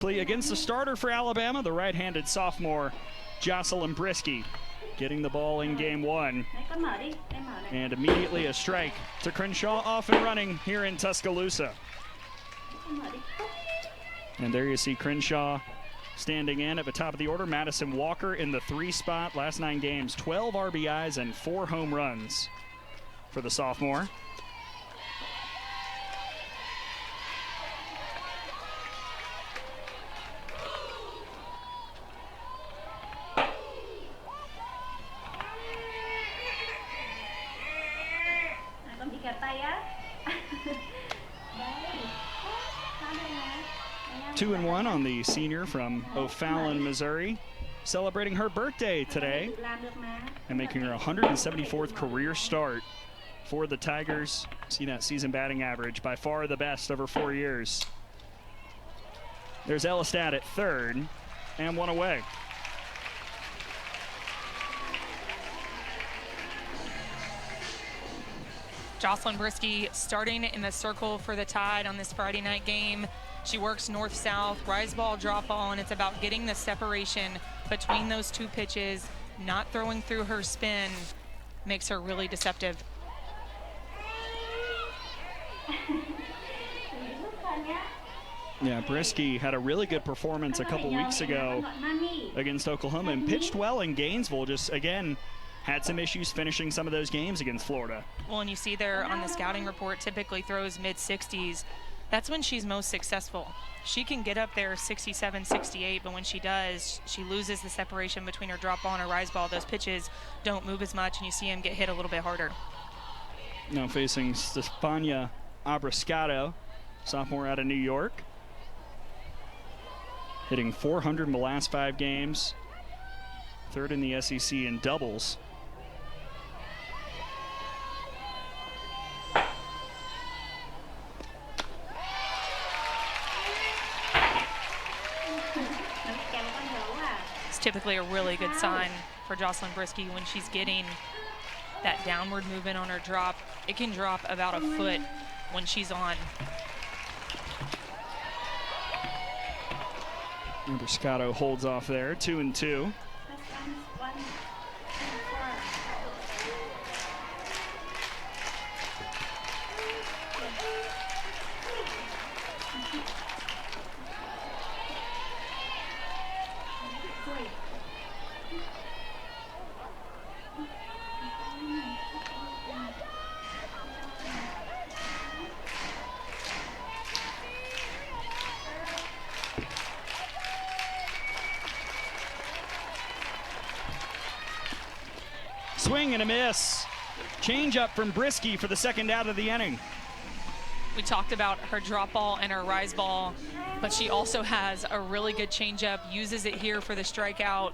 Against the starter for Alabama, the right-handed sophomore Jocelyn Briskey, getting the ball in game one. And immediately a strike to Crenshaw, off and running here in Tuscaloosa. And there you see Crenshaw standing in at the top of the order. Madison Walker in the 3 spot. Last 9 games, 12 RBIs and 4 home runs for the sophomore. Two and one on the senior from O'Fallon, Missouri, celebrating her birthday today and making her 174th career start for the Tigers. See that season batting average, by far the best over 4 years. There's Elistad at third, and one away. Jocelyn Briskey starting in the circle for the Tide on this Friday night game. She works north-south, rise ball, drop ball, and it's about getting the separation between those 2 pitches, not throwing through her spin, makes her really deceptive. Yeah, Briskey had a really good performance a couple weeks ago against Oklahoma and pitched well in Gainesville. Just, again, had some issues finishing some of those games against Florida. Well, and you see there on the scouting report, typically throws mid-60s. That's when she's most successful. She can get up there 67, 68, but when she does, she loses the separation between her drop ball and her rise ball. Those pitches don't move as much, and you see him get hit a little bit harder. Now facing Stefania Abriscato, sophomore out of New York. Hitting .400 in the last 5 games. 3rd in the SEC in doubles. Typically a really good sign for Jocelyn Briskey when she's getting that downward movement on her drop. It can drop about a foot when she's on. Abriscato holds off there, 2-2. Swing and a miss. Change up from Briskey for the 2nd out of the inning. We talked about her drop ball and her rise ball, but she also has a really good changeup, uses it here for the strikeout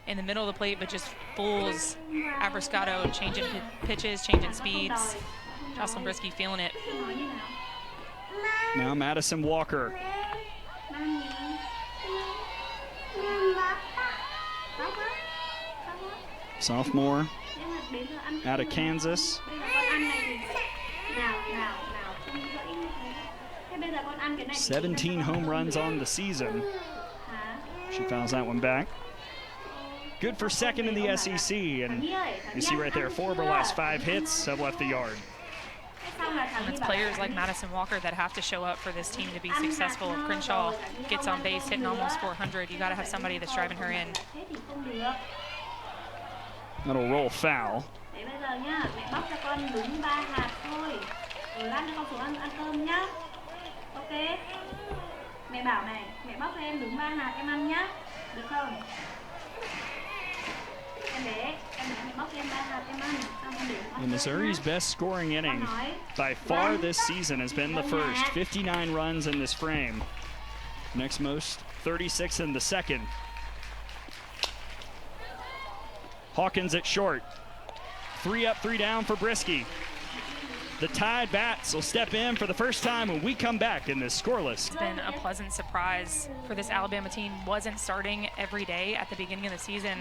in the middle of the plate, but just fools Abriscato, changing pitches, changing speeds. Jocelyn Briskey feeling it. Now Madison Walker. Sophomore out of Kansas. 17 home runs on the season. She fouls that one back. Good for 2nd in the SEC, and you see right there, 4 of her last 5 hits have left the yard. And it's players like Madison Walker that have to show up for this team to be successful. If Crenshaw gets on base, hitting almost 400, you got to have somebody that's driving her in. That'll roll foul. And Missouri's best scoring inning by far this season has been the first. 59 runs in this frame. Next most, 36 in the 2nd. Hawkins at short. 3 up, 3 down for Briskey. The Tide bats will step in for the first time when we come back in this scoreless. It's been a pleasant surprise for this Alabama team. Wasn't starting every day at the beginning of the season.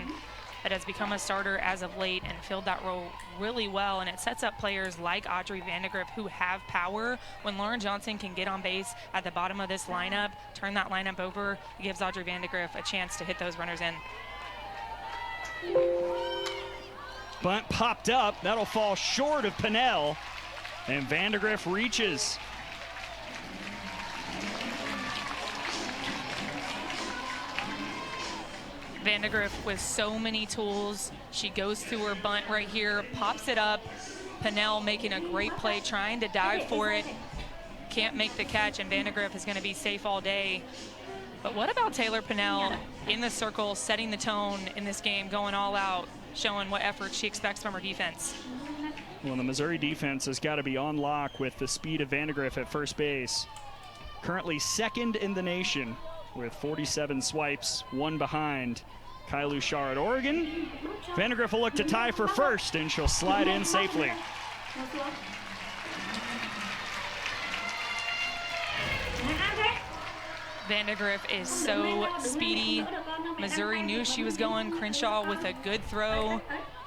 but has become a starter as of late and filled that role really well. And it sets up players like Audrey Vandegrift who have power. When Lauren Johnson can get on base at the bottom of this lineup, turn that lineup over, it gives Audrey Vandegrift a chance to hit those runners in. Bunt popped up. That'll fall short of Pinnell. And Vandegrift reaches. Vandegrift with so many tools. She goes through her bunt right here, pops it up. Pinnell making a great play, trying to dive for it. Can't make the catch, and Vandegrift is going to be safe all day. But what about Taylor Pinnell in the circle, setting the tone in this game, going all out, showing what effort she expects from her defense? Well, the Missouri defense has got to be on lock with the speed of Vandegrift at first base. Currently second in the nation with 47 swipes, one behind Kai Lushar at Oregon. Vandegrift will look to tie for first, and she'll slide in safely. Vandegrift is so speedy. Missouri knew she was going. Crenshaw with a good throw.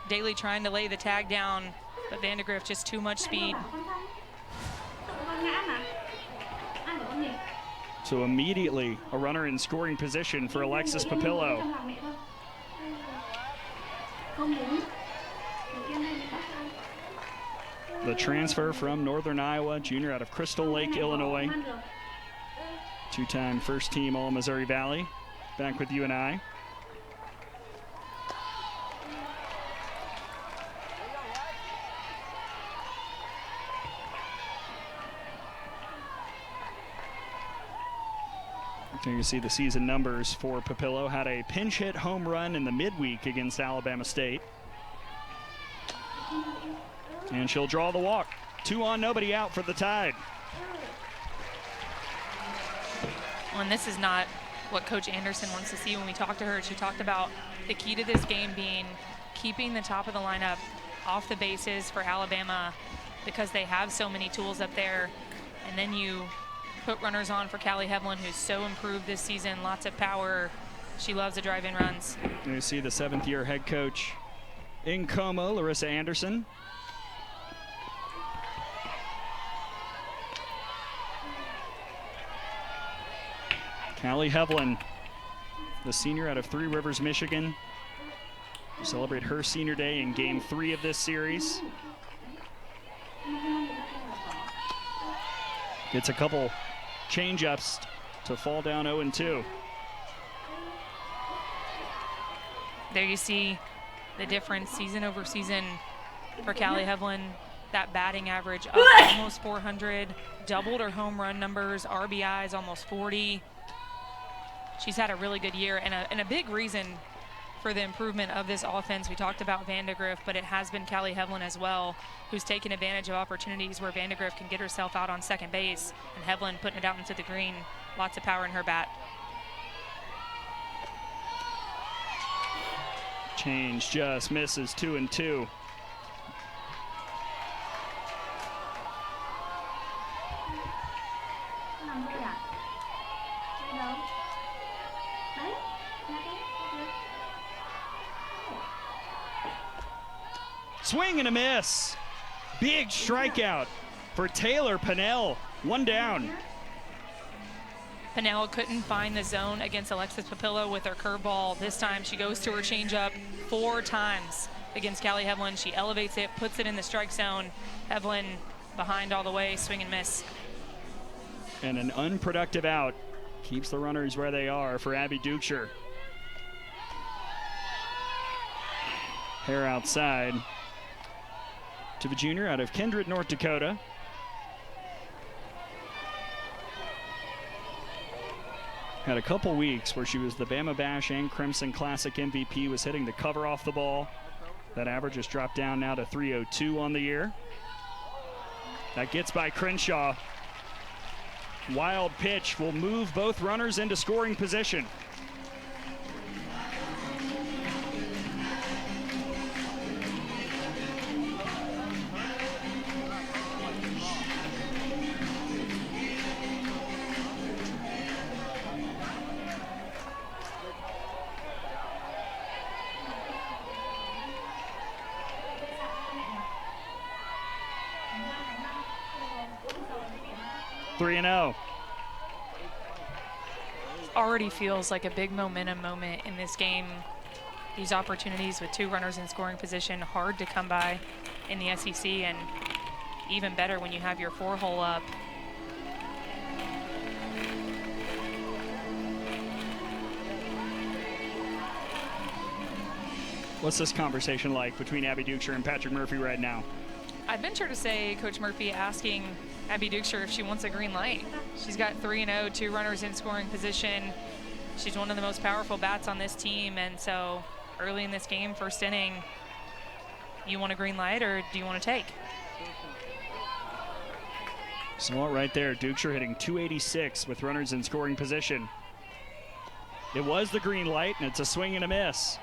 Daly trying to lay the tag down, but Vandegrift just too much speed. So immediately a runner in scoring position for Alexis Papillo. The transfer from Northern Iowa, junior out of Crystal Lake, Illinois. Two-time first-team All-Missouri Valley. Back with you and I. Here you see the season numbers for Papillo. Had a pinch hit home run in the midweek against Alabama State. And she'll draw the walk. 2 on, nobody out for the Tide. Well, and this is not what Coach Anderson wants to see. When we talked to her, she talked about the key to this game being keeping the top of the lineup off the bases for Alabama because they have so many tools up there. And then you put runners on for Callie Hevlin, who's so improved this season, lots of power. She loves the drive-in runs. And you see the 7th-year head coach in Como, Larissa Anderson. Callie Hevlin, the senior out of Three Rivers, Michigan, will celebrate her senior day in Game 3 of this series. Gets a couple change-ups to fall down 0-2. There you see the difference season over season for Callie Hevlin. That batting average up almost 400, doubled her home run numbers, RBIs almost 40. She's had a really good year, and a big reason for the improvement of this offense. We talked about Vandegrift, but it has been Callie Hevlin as well, who's taken advantage of opportunities where Vandegrift can get herself out on second base, and Hevlin putting it out into the green. Lots of power in her bat. Change just misses, 2-2. Swing and a miss. Big strikeout for Taylor Pinnell. 1 down. Pinnell couldn't find the zone against Alexis Papillo with her curveball. This time she goes to her changeup 4 times against Callie Hevlin. She elevates it, puts it in the strike zone. Hevlin behind all the way, swing and miss. And an unproductive out keeps the runners where they are for Abby Dukeshire. Hair outside to the junior out of Kindred, North Dakota. Had a couple weeks where she was the Bama Bash and Crimson Classic MVP, was hitting the cover off the ball. That average has dropped down now to 302 on the year. That gets by Crenshaw. Wild pitch will move both runners into scoring position. 3-0. Already feels like a big momentum moment in this game. These opportunities with 2 runners in scoring position, hard to come by in the SEC, and even better when you have your 4-hole up. What's this conversation like between Abby Dukeshire and Patrick Murphy right now? I'd venture to say Coach Murphy asking Abby Dukeshire if she wants a green light. She's got 3-0, 2 runners in scoring position. She's one of the most powerful bats on this team, and so early in this game, first inning, you want a green light or do you want to take? So right there, Dukeshire hitting 286 with runners in scoring position. It was the green light, and it's a swing and a miss.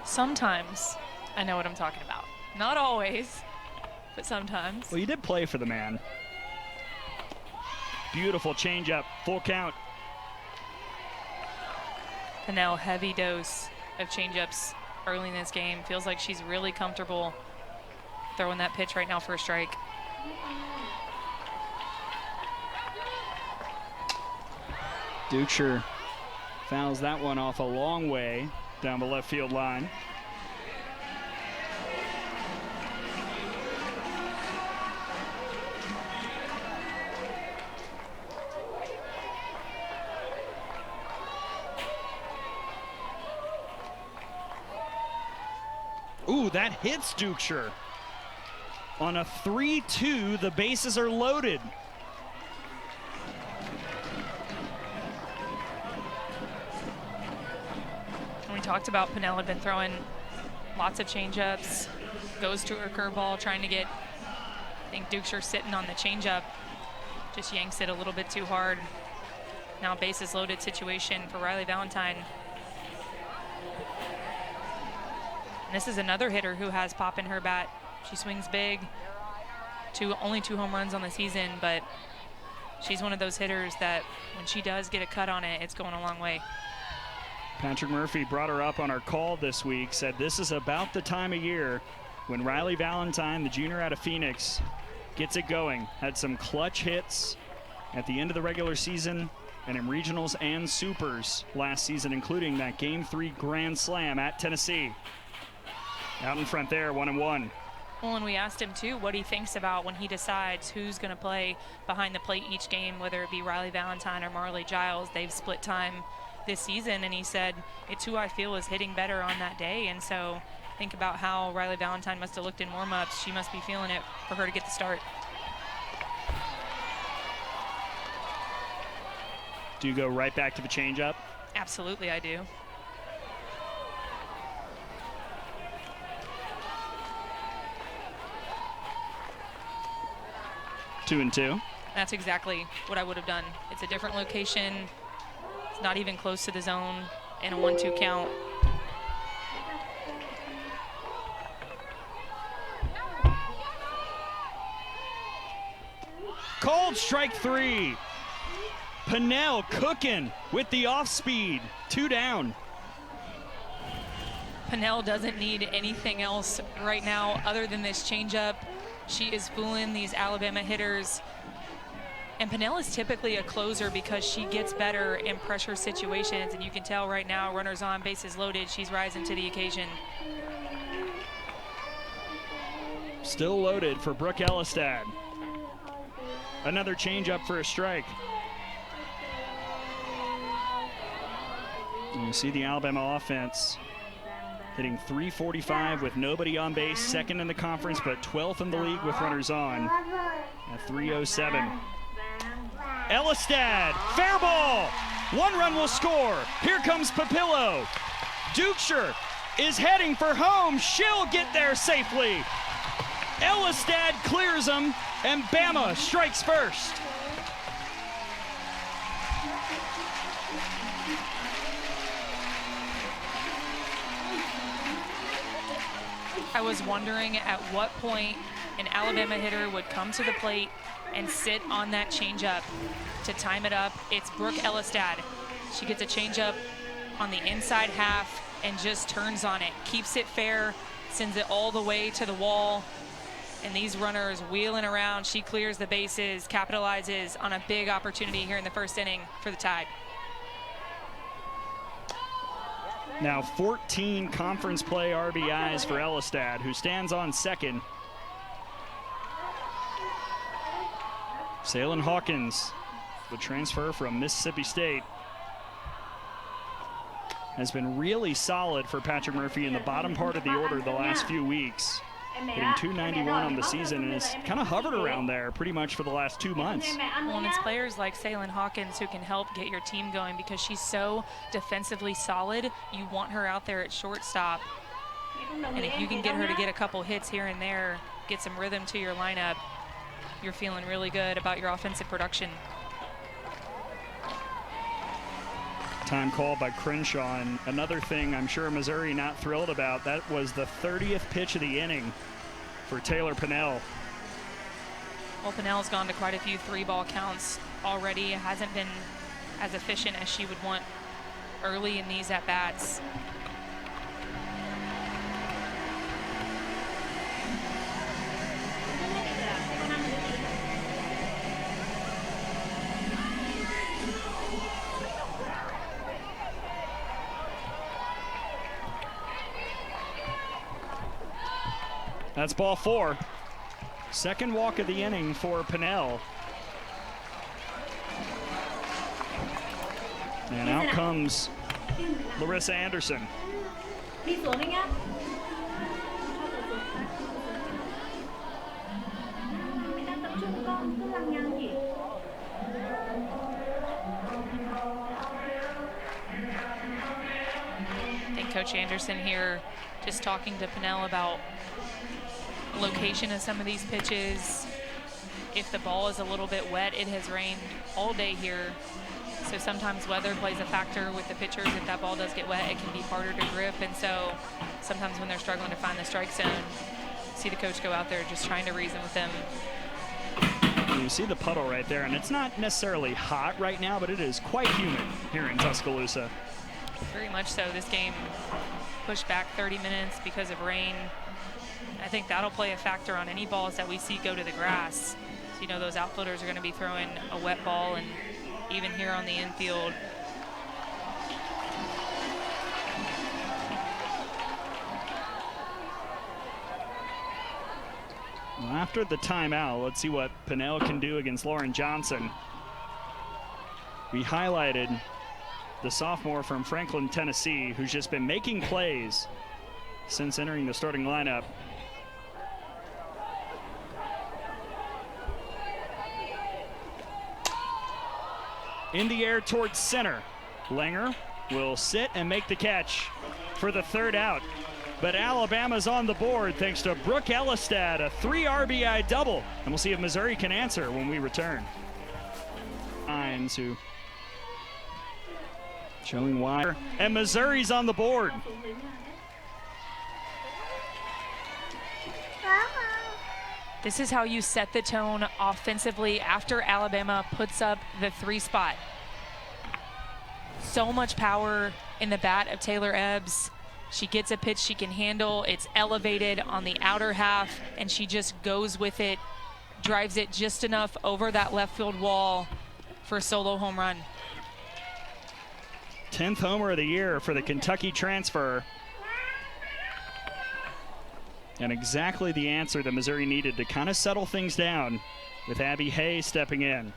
Sometimes I know what I'm talking about. Not always, but sometimes. Well, you did play for the man. Beautiful changeup, full count. Pennell, heavy dose of changeups early in this game. Feels like she's really comfortable throwing that pitch right now for a strike. Dukeshire fouls that one off a long way down the left field line. Ooh, that hits Dukeshire. On a 3-2, the bases are loaded. We talked about Pennell had been throwing lots of changeups, goes to her curveball, trying to get, I think Dukeshire sitting on the changeup, just yanks it a little bit too hard. Now bases loaded situation for Riley Valentine. And this is another hitter who has pop in her bat. She swings big, only 2 home runs on the season, but she's one of those hitters that when she does get a cut on it, it's going a long way. Patrick Murphy brought her up on our call this week, said this is about the time of year when Riley Valentine, the junior out of Phoenix, gets it going. Had some clutch hits at the end of the regular season and in regionals and supers last season, including that Game 3 grand slam at Tennessee. Out in front there, 1-1. Well, and we asked him, too, what he thinks about when he decides who's going to play behind the plate each game, whether it be Riley Valentine or Marley Giles. They've split time this season, and he said, it's who I feel is hitting better on that day. And so think about how Riley Valentine must have looked in warm-ups. She must be feeling it for her to get the start. Do you go right back to the changeup? Absolutely, I do. Two and two. That's exactly what I would have done. It's a different location. It's not even close to the zone in a 1-2 count. Called strike 3. Pennell cooking with the off speed. 2 down. Pennell doesn't need anything else right now other than this changeup. She is fooling these Alabama hitters. And Pennell is typically a closer because she gets better in pressure situations. And you can tell right now, runners on, bases loaded, she's rising to the occasion. Still loaded for Brooke Elistad. Another changeup for a strike. And you see the Alabama offense hitting .345 with nobody on base, second in the conference, but 12th in the league with runners on at .307. Elistad, fair ball. 1 run will score. Here comes Papillo. Dukeshire is heading for home. She'll get there safely. Elistad clears him, and Bama strikes first. I was wondering at what point an Alabama hitter would come to the plate and sit on that changeup to time it up. It's Brooke Elistad. She gets a changeup on the inside half and just turns on it, keeps it fair, sends it all the way to the wall. And these runners wheeling around. She clears the bases, capitalizes on a big opportunity here in the first inning for the Tide. Now 14 conference play RBIs for Elistad, who stands on second. Salyn Hawkins, the transfer from Mississippi State, has been really solid for Patrick Murphy in the bottom part of the order the last few weeks. Hitting 291 on the season and has kind of hovered around there pretty much for the last 2 months. Well, and it's players like Salyn Hawkins who can help get your team going because she's so defensively solid. You want her out there at shortstop. And if you can get her to get a couple hits here and there, get some rhythm to your lineup, you're feeling really good about your offensive production. Time call by Crenshaw, and another thing I'm sure Missouri not thrilled about, that was the 30th pitch of the inning for Taylor Pinnell. Well, Pinnell's gone to quite a few 3-ball counts already. Hasn't been as efficient as she would want early in these at-bats. That's ball 4. Second walk of the inning for Pinnell. And out comes Larissa Anderson. I think Coach Anderson here just talking to Pinnell about location of some of these pitches. If the ball is a little bit wet, it has rained all day here, so sometimes weather plays a factor with the pitchers. If that ball does get wet, it can be harder to grip, and so sometimes when they're struggling to find the strike zone, see the coach go out there just trying to reason with them. You see the puddle right there, and it's not necessarily hot right now, but it is quite humid here in Tuscaloosa. Very much so. This game pushed back 30 minutes because of rain. I think that'll play a factor on any balls that we see go to the grass. So, you know, those outfielders are going to be throwing a wet ball, and even here on the infield. Well, after the timeout, let's see what Pinnell can do against Lauren Johnson. We highlighted the sophomore from Franklin, Tennessee, who's just been making plays since entering the starting lineup. In the air towards center. Langer will sit and make the catch for the third out. But Alabama's on the board thanks to Brooke Elistad, a 3 RBI double. And we'll see if Missouri can answer when we return. Hines, who showing why. And Missouri's on the board. This is how you set the tone offensively after Alabama puts up the 3 spot. So much power in the bat of Taylor Ebbs. She gets a pitch she can handle. It's elevated on the outer half, and she just goes with it, drives it just enough over that left field wall for a solo home run. 10th homer of the year for the Kentucky transfer. And exactly the answer that Missouri needed to kind of settle things down with Abby Hay stepping in.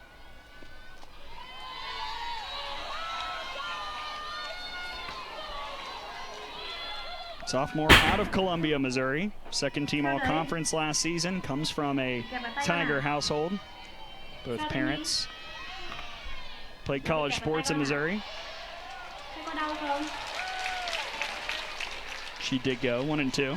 Sophomore out of Columbia, Missouri. Second team all-conference last season. Comes from a Tiger household. Both parents played college sports in Missouri. She did go 1 and 2.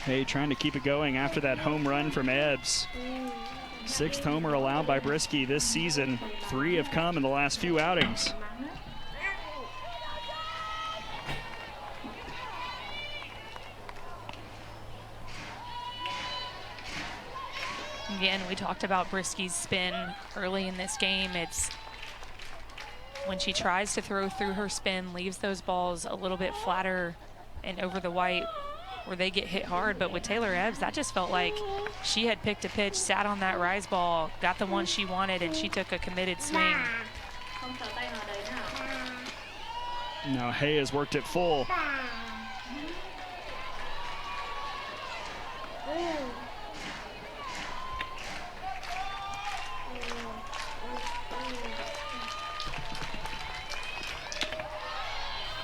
Hay trying to keep it going after that home run from Ebbs. 6th homer allowed by Brisky this season. 3 have come in the last few outings. Again, we talked about Brisky's spin early in this game. It's when she tries to throw through her spin, leaves those balls a little bit flatter and over the white where they get hit hard. But with Taylor Ebbs, that just felt like she had picked a pitch, sat on that rise ball, got the one she wanted, and she took a committed swing. Now Hay has worked it full.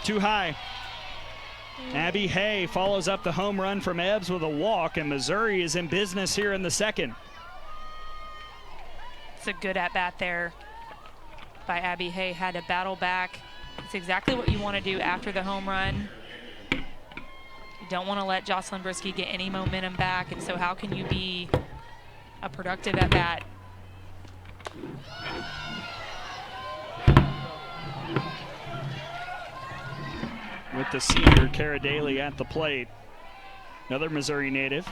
Too high. Abby Hay follows up the home run from Ebbs with a walk, and Missouri is in business here in the second. It's a good at-bat there by Abby Hay. Had to battle back. It's exactly what you want to do after the home run. You don't want to let Jocelyn Brisky get any momentum back, and so how can you be a productive at-bat? With the senior, Cara Daly at the plate. Another Missouri native.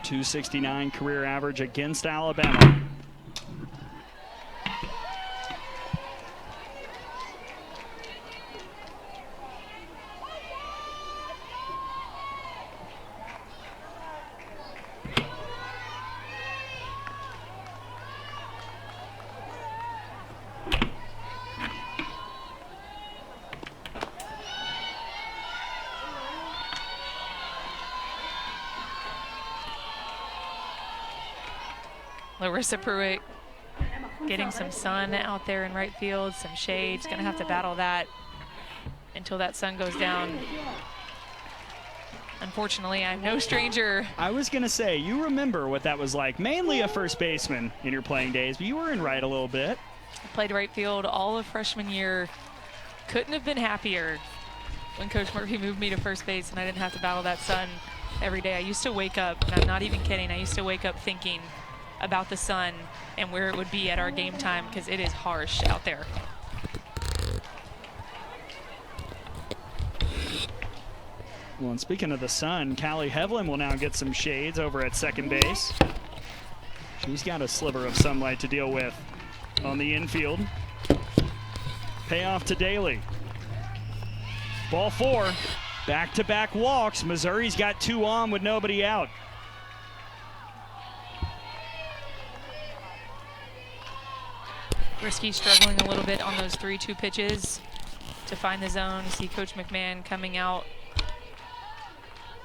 .269 career average against Alabama. Larissa Pruitt getting some sun out there in right field, some shade. She's going to have to battle that until that sun goes down. Unfortunately, I'm no stranger. I was going to say, you remember what that was like. Mainly a first baseman in your playing days, but you were in right a little bit. I played right field all of freshman year. Couldn't have been happier when Coach Murphy moved me to first base and I didn't have to battle that sun every day. I used to wake up, and I'm not even kidding, I used to wake up thinking about the sun and where it would be at our game time because it is harsh out there. Well, and speaking of the sun, Callie Hevlin will now get some shades over at second base. She's got a sliver of sunlight to deal with on the infield. Payoff to Daly. Ball 4, back-to-back walks. Missouri's got 2 on with nobody out. Brisky struggling a little bit on those 3-2 pitches to find the zone. You see Coach McMahon coming out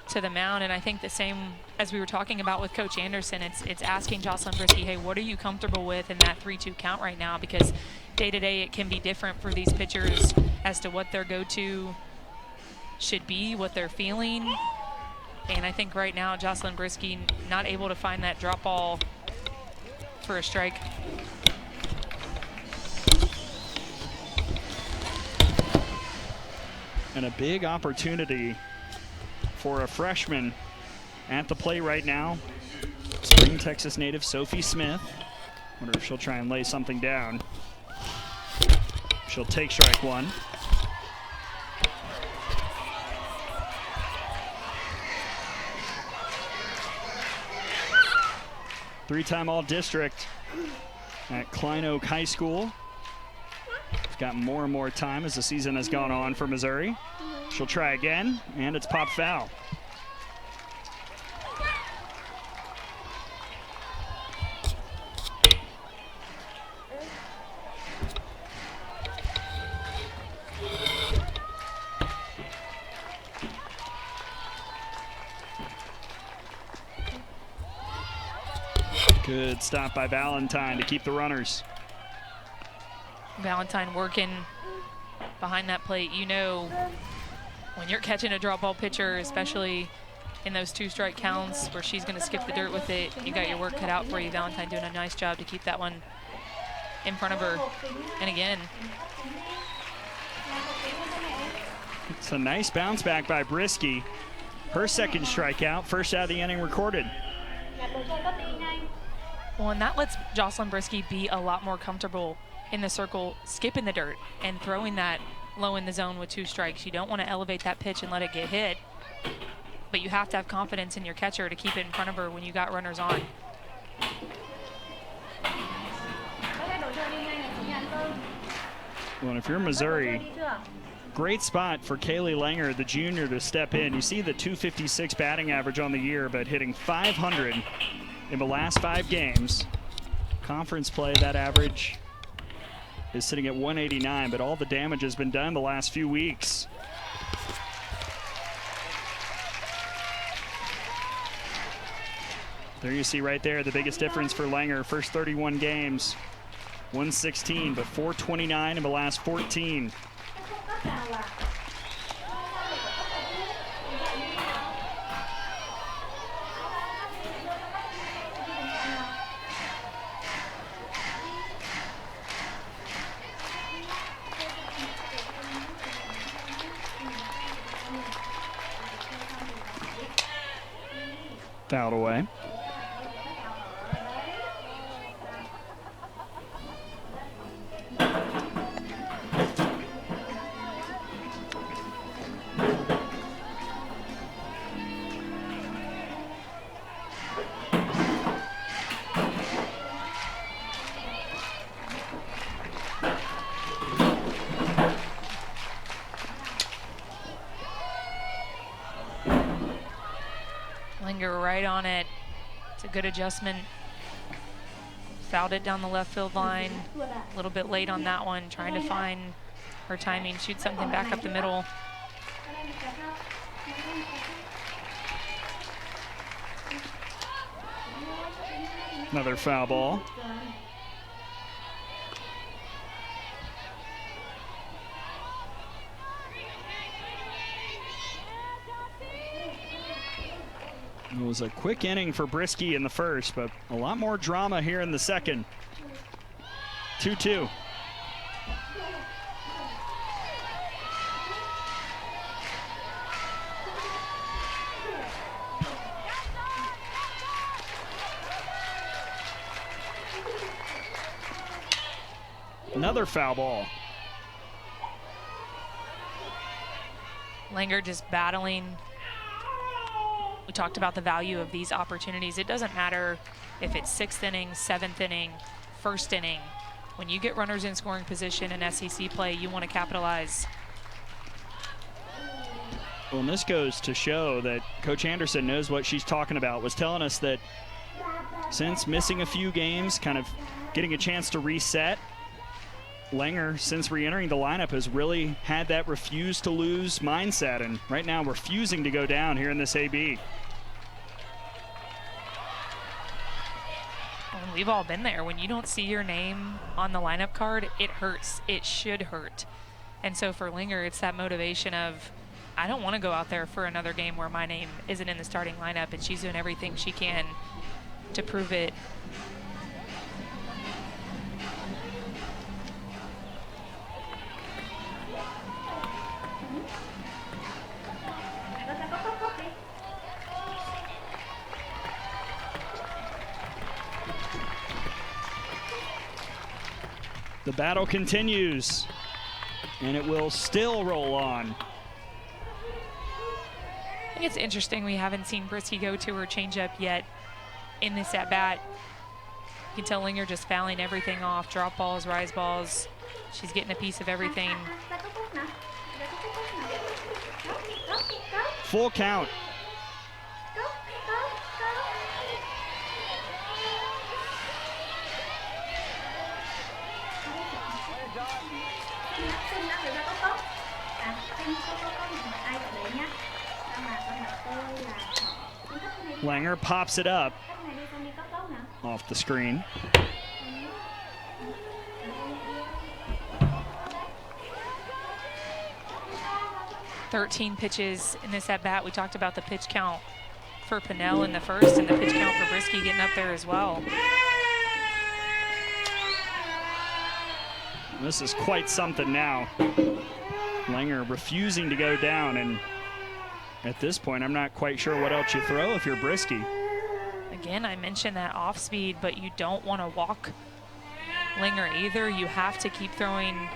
to the mound, and I think the same as we were talking about with Coach Anderson, it's asking Jocelyn Brisky, hey, what are you comfortable with in that 3-2 count right now? Because day to day it can be different for these pitchers as to what their go-to should be, what they're feeling. And I think right now Jocelyn Brisky not able to find that drop ball for a strike. And a big opportunity for a freshman at the plate right now. Spring Texas native Sophie Smith. Wonder if she'll try and lay something down. She'll take strike 1. Three-time All-District at Klein Oak High School. She's got more and more time as the season has gone on for Missouri. She'll try again, and it's popped foul. Good stop by Valentine to keep the runners. Valentine working behind that plate. You know, when you're catching a drop ball pitcher, especially in those 2-strike counts where she's going to skip the dirt with it, you got your work cut out for you. Valentine doing a nice job to keep that one in front of her. And again, it's a nice bounce back by Brisky. Her second strikeout, first out of the inning recorded. well, and that lets Jocelyn Brisky be a lot more comfortable in the circle, skipping the dirt and throwing that low in the zone with 2 strikes. You don't want to elevate that pitch and let it get hit. but you have to have confidence in your catcher to keep it in front of her when you got runners on. Well, if you're Missouri, great spot for Kaylee Langer, the junior, to step in. You see the .256 batting average on the year, but hitting .500 in the last 5 games. Conference play, that average is sitting at .189, but all the damage has been done the last few weeks. There you see right there the biggest difference for Langer. First 31 games, 116, but 429 in the last 14. Fouled away. Langer right on it. It's a good adjustment. Fouled it down the left field line. A little bit late on that one, trying to find her timing, shoot something back up the middle. Another foul ball. It was a quick inning for Brisky in the first, but a lot more drama here in the second. 2-2. Another foul ball. Langer just battling. We talked about the value of these opportunities. It doesn't matter if it's 6th inning, 7th inning, 1st inning. When you get runners in scoring position in SEC play, you want to capitalize. Well, and this goes to show that Coach Anderson knows what she's talking about. Was telling us that since missing a few games, kind of getting a chance to reset, Langer, since re-entering the lineup, has really had that refuse to lose mindset, and right now refusing to go down here in this AB. And we've all been there. When you don't see your name on the lineup card, it hurts. It should hurt. And so for Langer, it's that motivation of, I don't want to go out there for another game where my name isn't in the starting lineup, and she's doing everything she can to prove it. The battle continues, and it will still roll on. I think it's interesting we haven't seen Brisky go to her changeup yet in this at-bat. You can tell Langer just fouling everything off, drop balls, rise balls. She's getting a piece of everything. Full count. Langer pops it up off the screen. "13 pitches in this at-bat." We talked about the pitch count for Pinnell in the first and the pitch count for Brisky getting up there as well. This is quite something now. Langer refusing to go down, and at this point, I'm not quite sure what else you throw if you're Brisky. Again, I mentioned that off speed, but you don't want to walk Langer either. You have to keep throwing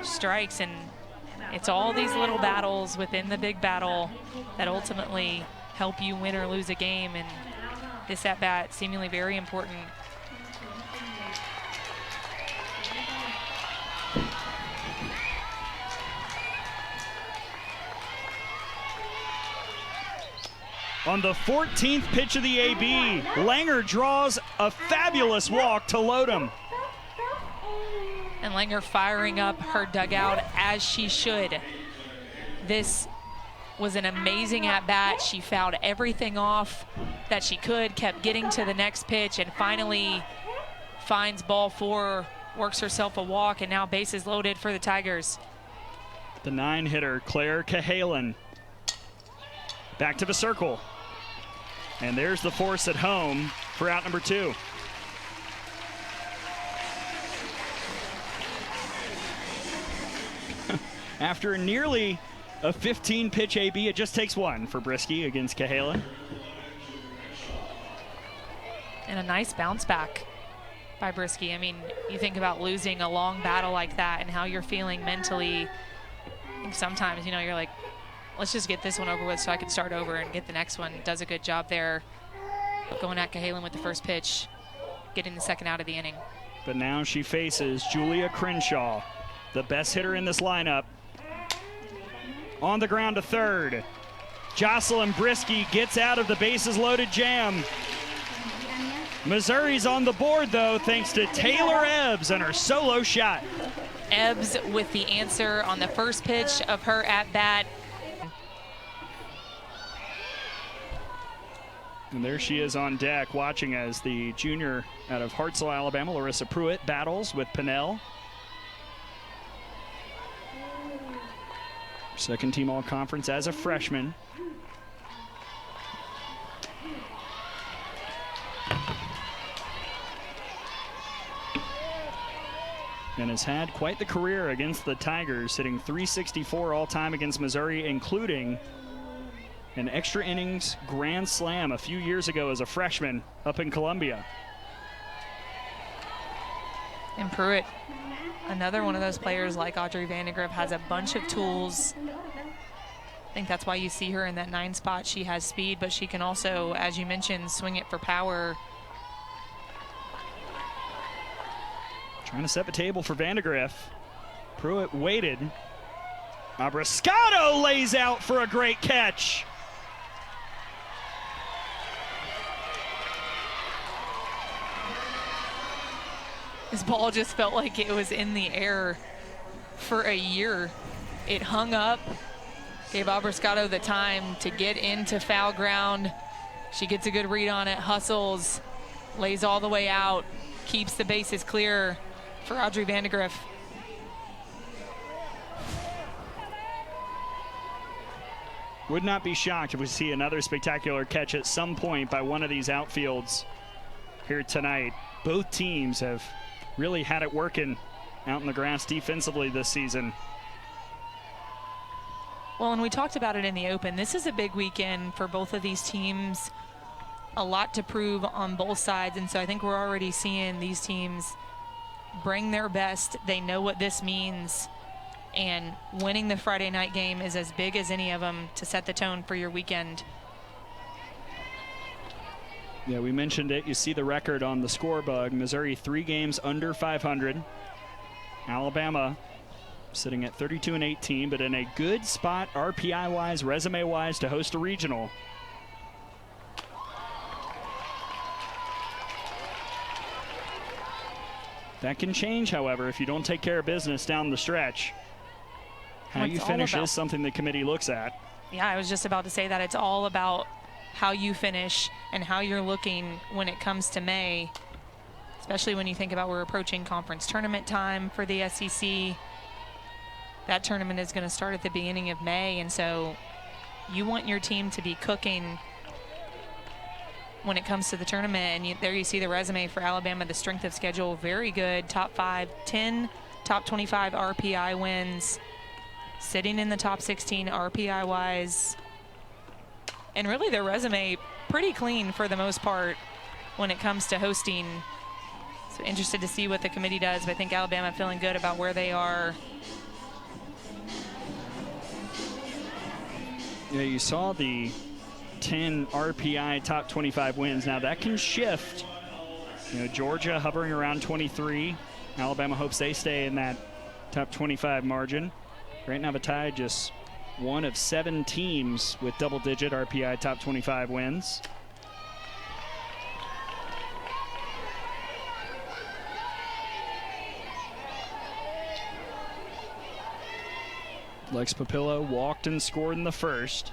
strikes, and It's all these little battles within the big battle that ultimately help you win or lose a game, and this at-bat seemingly very important. On the 14th pitch of the AB, Langer draws a fabulous walk to load him. And Langer firing up her dugout as she should. This was an amazing at-bat. She fouled everything off that she could, kept getting to the next pitch, and finally finds ball 4, works herself a walk, and now bases loaded for the Tigers. The 9-hitter, Claire Cahalan. Back to the circle. And there's the force at home for out number 2. After nearly a 15-pitch AB, it just takes 1 for Brieske against Cahalan. And a nice bounce back by Brieske. I mean, you think about losing a long battle like that and how you're feeling mentally. I think sometimes, you're like, let's just get this one over with so I can start over and get the next one. Does a good job there going at Cahalan with the first pitch, getting the second out of the inning. But now she faces Julia Crenshaw, the best hitter in this lineup. On the ground to third. Jocelyn Brieske gets out of the bases loaded jam. Missouri's on the board, though, thanks to Taylor Ebbs and her solo shot. Ebbs with the answer on the first pitch of her at-bat. And there she is on deck watching as the junior out of Hartselle, Alabama, Larissa Pruitt, battles with Pinnell. Second team all-conference as a freshman. And has had quite the career against the Tigers, hitting .364 all-time against Missouri, including an extra innings grand slam a few years ago as a freshman up in Columbia. And Pruitt, another one of those players like Audrey Vandegrift, has a bunch of tools. I think that's why you see her in that 9 spot. She has speed, but she can also, as you mentioned, swing it for power. Trying to set the table for Vandegrift. Pruitt waited. Abrascato lays out for a great catch. This ball just felt like it was in the air for a year. It hung up, gave Abrascato the time to get into foul ground. She gets a good read on it, hustles, lays all the way out, keeps the bases clear for Audrey Vandegrift. Would not be shocked if we see another spectacular catch at some point by one of these outfields here tonight. Both teams have really had it working out in the grass defensively this season. Well, and we talked about it in the open. This is a big weekend for both of these teams. A lot to prove on both sides, and so I think we're already seeing these teams bring their best. They know what this means, and winning the Friday night game is as big as any of them to set the tone for your weekend. Yeah, we mentioned it. You see the record on the score bug. Missouri 3 games under 500. Alabama sitting at 32-18, but in a good spot RPI-wise, resume-wise, to host a regional. That can change, however, if you don't take care of business down the stretch. How you finish is something the committee looks at. Yeah, I was just about to say that. It's all about how you finish and how you're looking when it comes to May, especially when you think about we're approaching conference tournament time for the SEC. That tournament is going to start at the beginning of May, and so you want your team to be cooking when it comes to the tournament. And there you see the resume for Alabama, the strength of schedule, very good. Top 5, 10, top 25 RPI wins, sitting in the top 16 RPI-wise. And really their resume pretty clean for the most part when it comes to hosting. So interested to see what the committee does, but I think Alabama feeling good about where they are. Yeah, you saw the 10 RPI top 25 wins. Now that can shift. You know, Georgia hovering around 23. Alabama hopes they stay in that top 25 margin. Right now the Tide just one of 7 teams with double-digit RPI top 25 wins. Lex Papillo walked and scored in the first.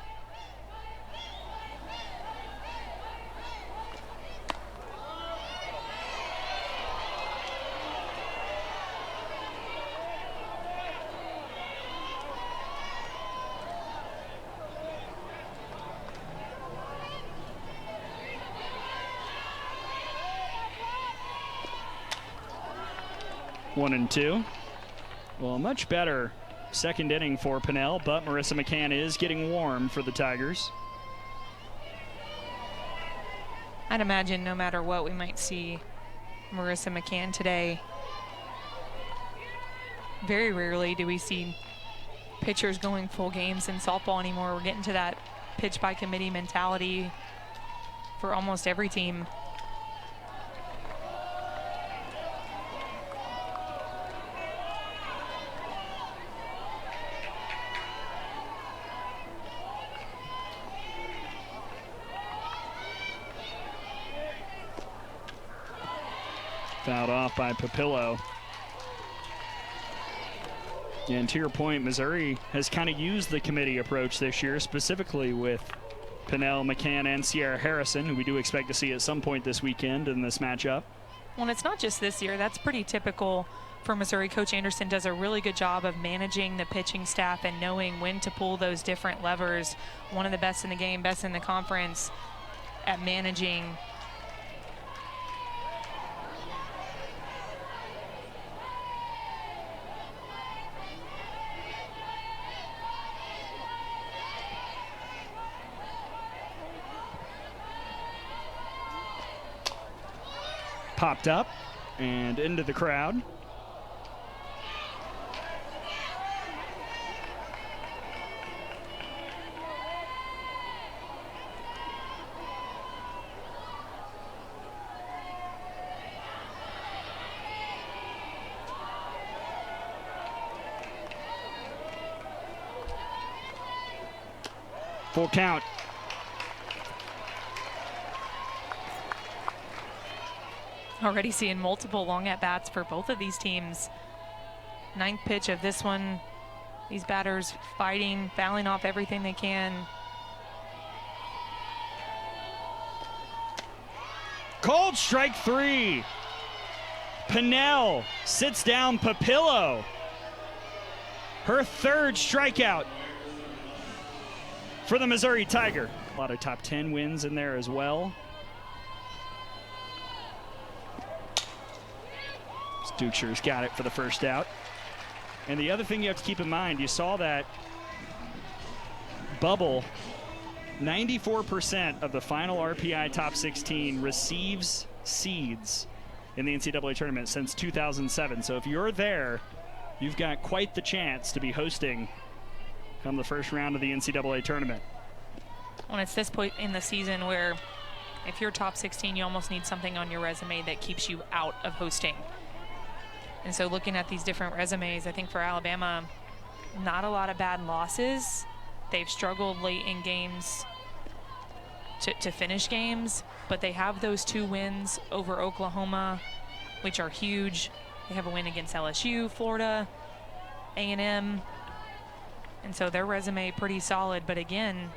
One and two. Well, much better second inning for Pinnell, but Marissa McCann is getting warm for the Tigers. I'd imagine no matter what, we might see Marissa McCann today. Very rarely do we see pitchers going full games in softball anymore. We're getting to that pitch by committee mentality for almost every team. Fouled off by Papillo. And to your point, Missouri has kind of used the committee approach this year, specifically with Pinnell, McCann, and Sierra Harrison, who we do expect to see at some point this weekend in this matchup. Well, it's not just this year. That's pretty typical for Missouri. Coach Anderson does a really good job of managing the pitching staff and knowing when to pull those different levers. One of the best in the game, best in the conference at managing popped up and into the crowd. Full count. Already seeing multiple long at-bats for both of these teams. Ninth pitch of this one. These batters fighting, fouling off everything they can. Called strike 3. Pinnell sits down Papillo. Her third strikeout for the Missouri Tiger. A lot of top 10 wins in there as well. Duksher's got it for the first out. And the other thing you have to keep in mind, you saw that bubble, 94% of the final RPI top 16 receives seeds in the NCAA tournament since 2007. So if you're there, you've got quite the chance to be hosting come the first round of the NCAA tournament. Well, it's this point in the season where if you're top 16, you almost need something on your resume that keeps you out of hosting. And so looking at these different resumes, I think for Alabama, not a lot of bad losses. They've struggled late in games to finish games, but they have those 2 wins over Oklahoma, which are huge. They have a win against LSU, Florida, A&M. And so their resume pretty solid, but again,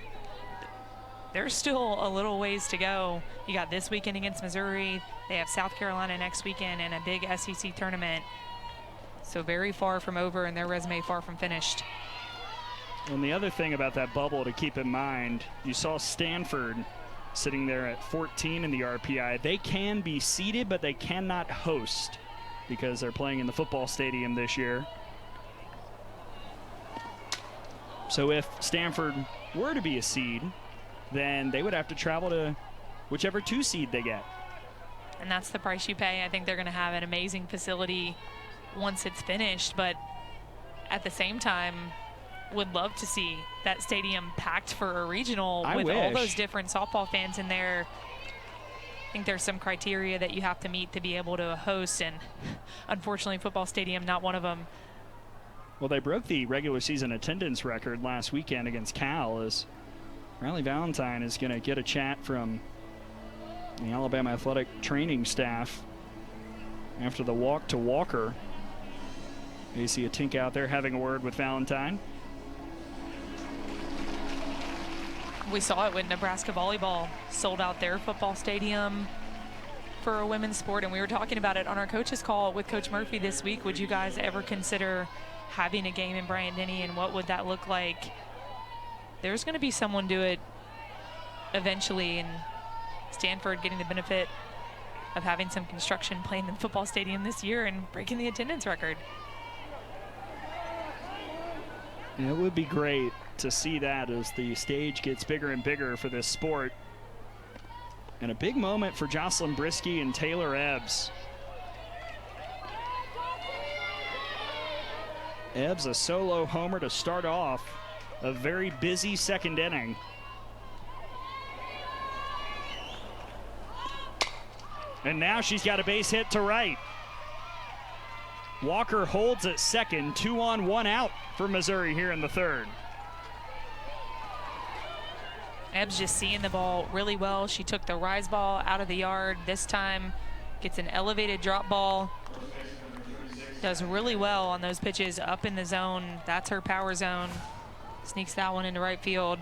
there's still a little ways to go. You got this weekend against Missouri. They have South Carolina next weekend and a big SEC tournament. So very far from over and their resume far from finished. And the other thing about that bubble to keep in mind, you saw Stanford sitting there at 14 in the RPI. They can be seeded, but they cannot host because they're playing in the football stadium this year. So if Stanford were to be a seed, then they would have to travel to whichever 2 seed they get. And that's the price you pay. I think they're going to have an amazing facility once it's finished, but at the same time, would love to see that stadium packed for a regional I with wish. all those different softball fans in there. I think there's some criteria that you have to meet to be able to host, and unfortunately football stadium not one of them. Well, they broke the regular season attendance record last weekend against Cal, as Riley Valentine is going to get a chat from the Alabama athletic training staff after the walk to Walker. You see a Tink out there having a word with Valentine. We saw it when Nebraska volleyball sold out their football stadium for a women's sport, and we were talking about it on our coaches call with Coach Murphy this week. Would you guys ever consider having a game in Bryant-Denny, and what would that look like? There's going to be someone do it eventually, and Stanford getting the benefit of having some construction playing in the football stadium this year and breaking the attendance record. And it would be great to see that as the stage gets bigger and bigger for this sport. And a big moment for Jocelyn Brisky and Taylor Ebbs. Ebbs a solo homer to start off a very busy second inning. And now she's got a base hit to right. Walker holds at second, 2 on 1 out for Missouri here in the third. Ebbs just seeing the ball really well. She took the rise ball out of the yard. This time gets an elevated drop ball. Does really well on those pitches up in the zone. That's her power zone. Sneaks that one into right field.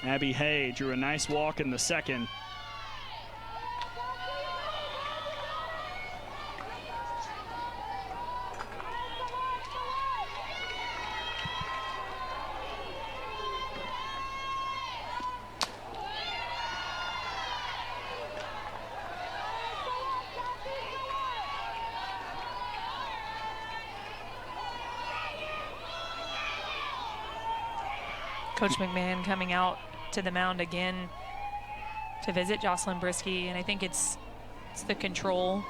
Abby Hay drew a nice walk in the second. Coach McMahon coming out to the mound again to visit Jocelyn Brisky, and I think it's the control.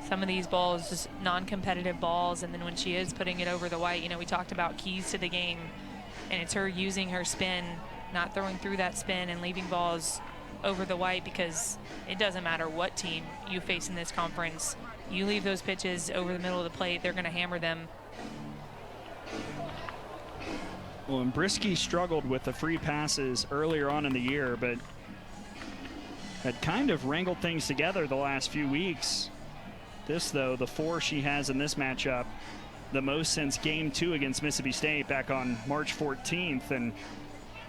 Some of these balls, just non-competitive balls, and then when she is putting it over the white, you know, we talked about keys to the game, and it's her using her spin, not throwing through that spin and leaving balls over the white, because it doesn't matter what team you face in this conference. You leave those pitches over the middle of the plate, they're going to hammer them. Well, and Brisky struggled with the free passes earlier on in the year, but had kind of wrangled things together the last few weeks. This, though, the 4 she has in this matchup, the most since Game 2 against Mississippi State back on March 14th, and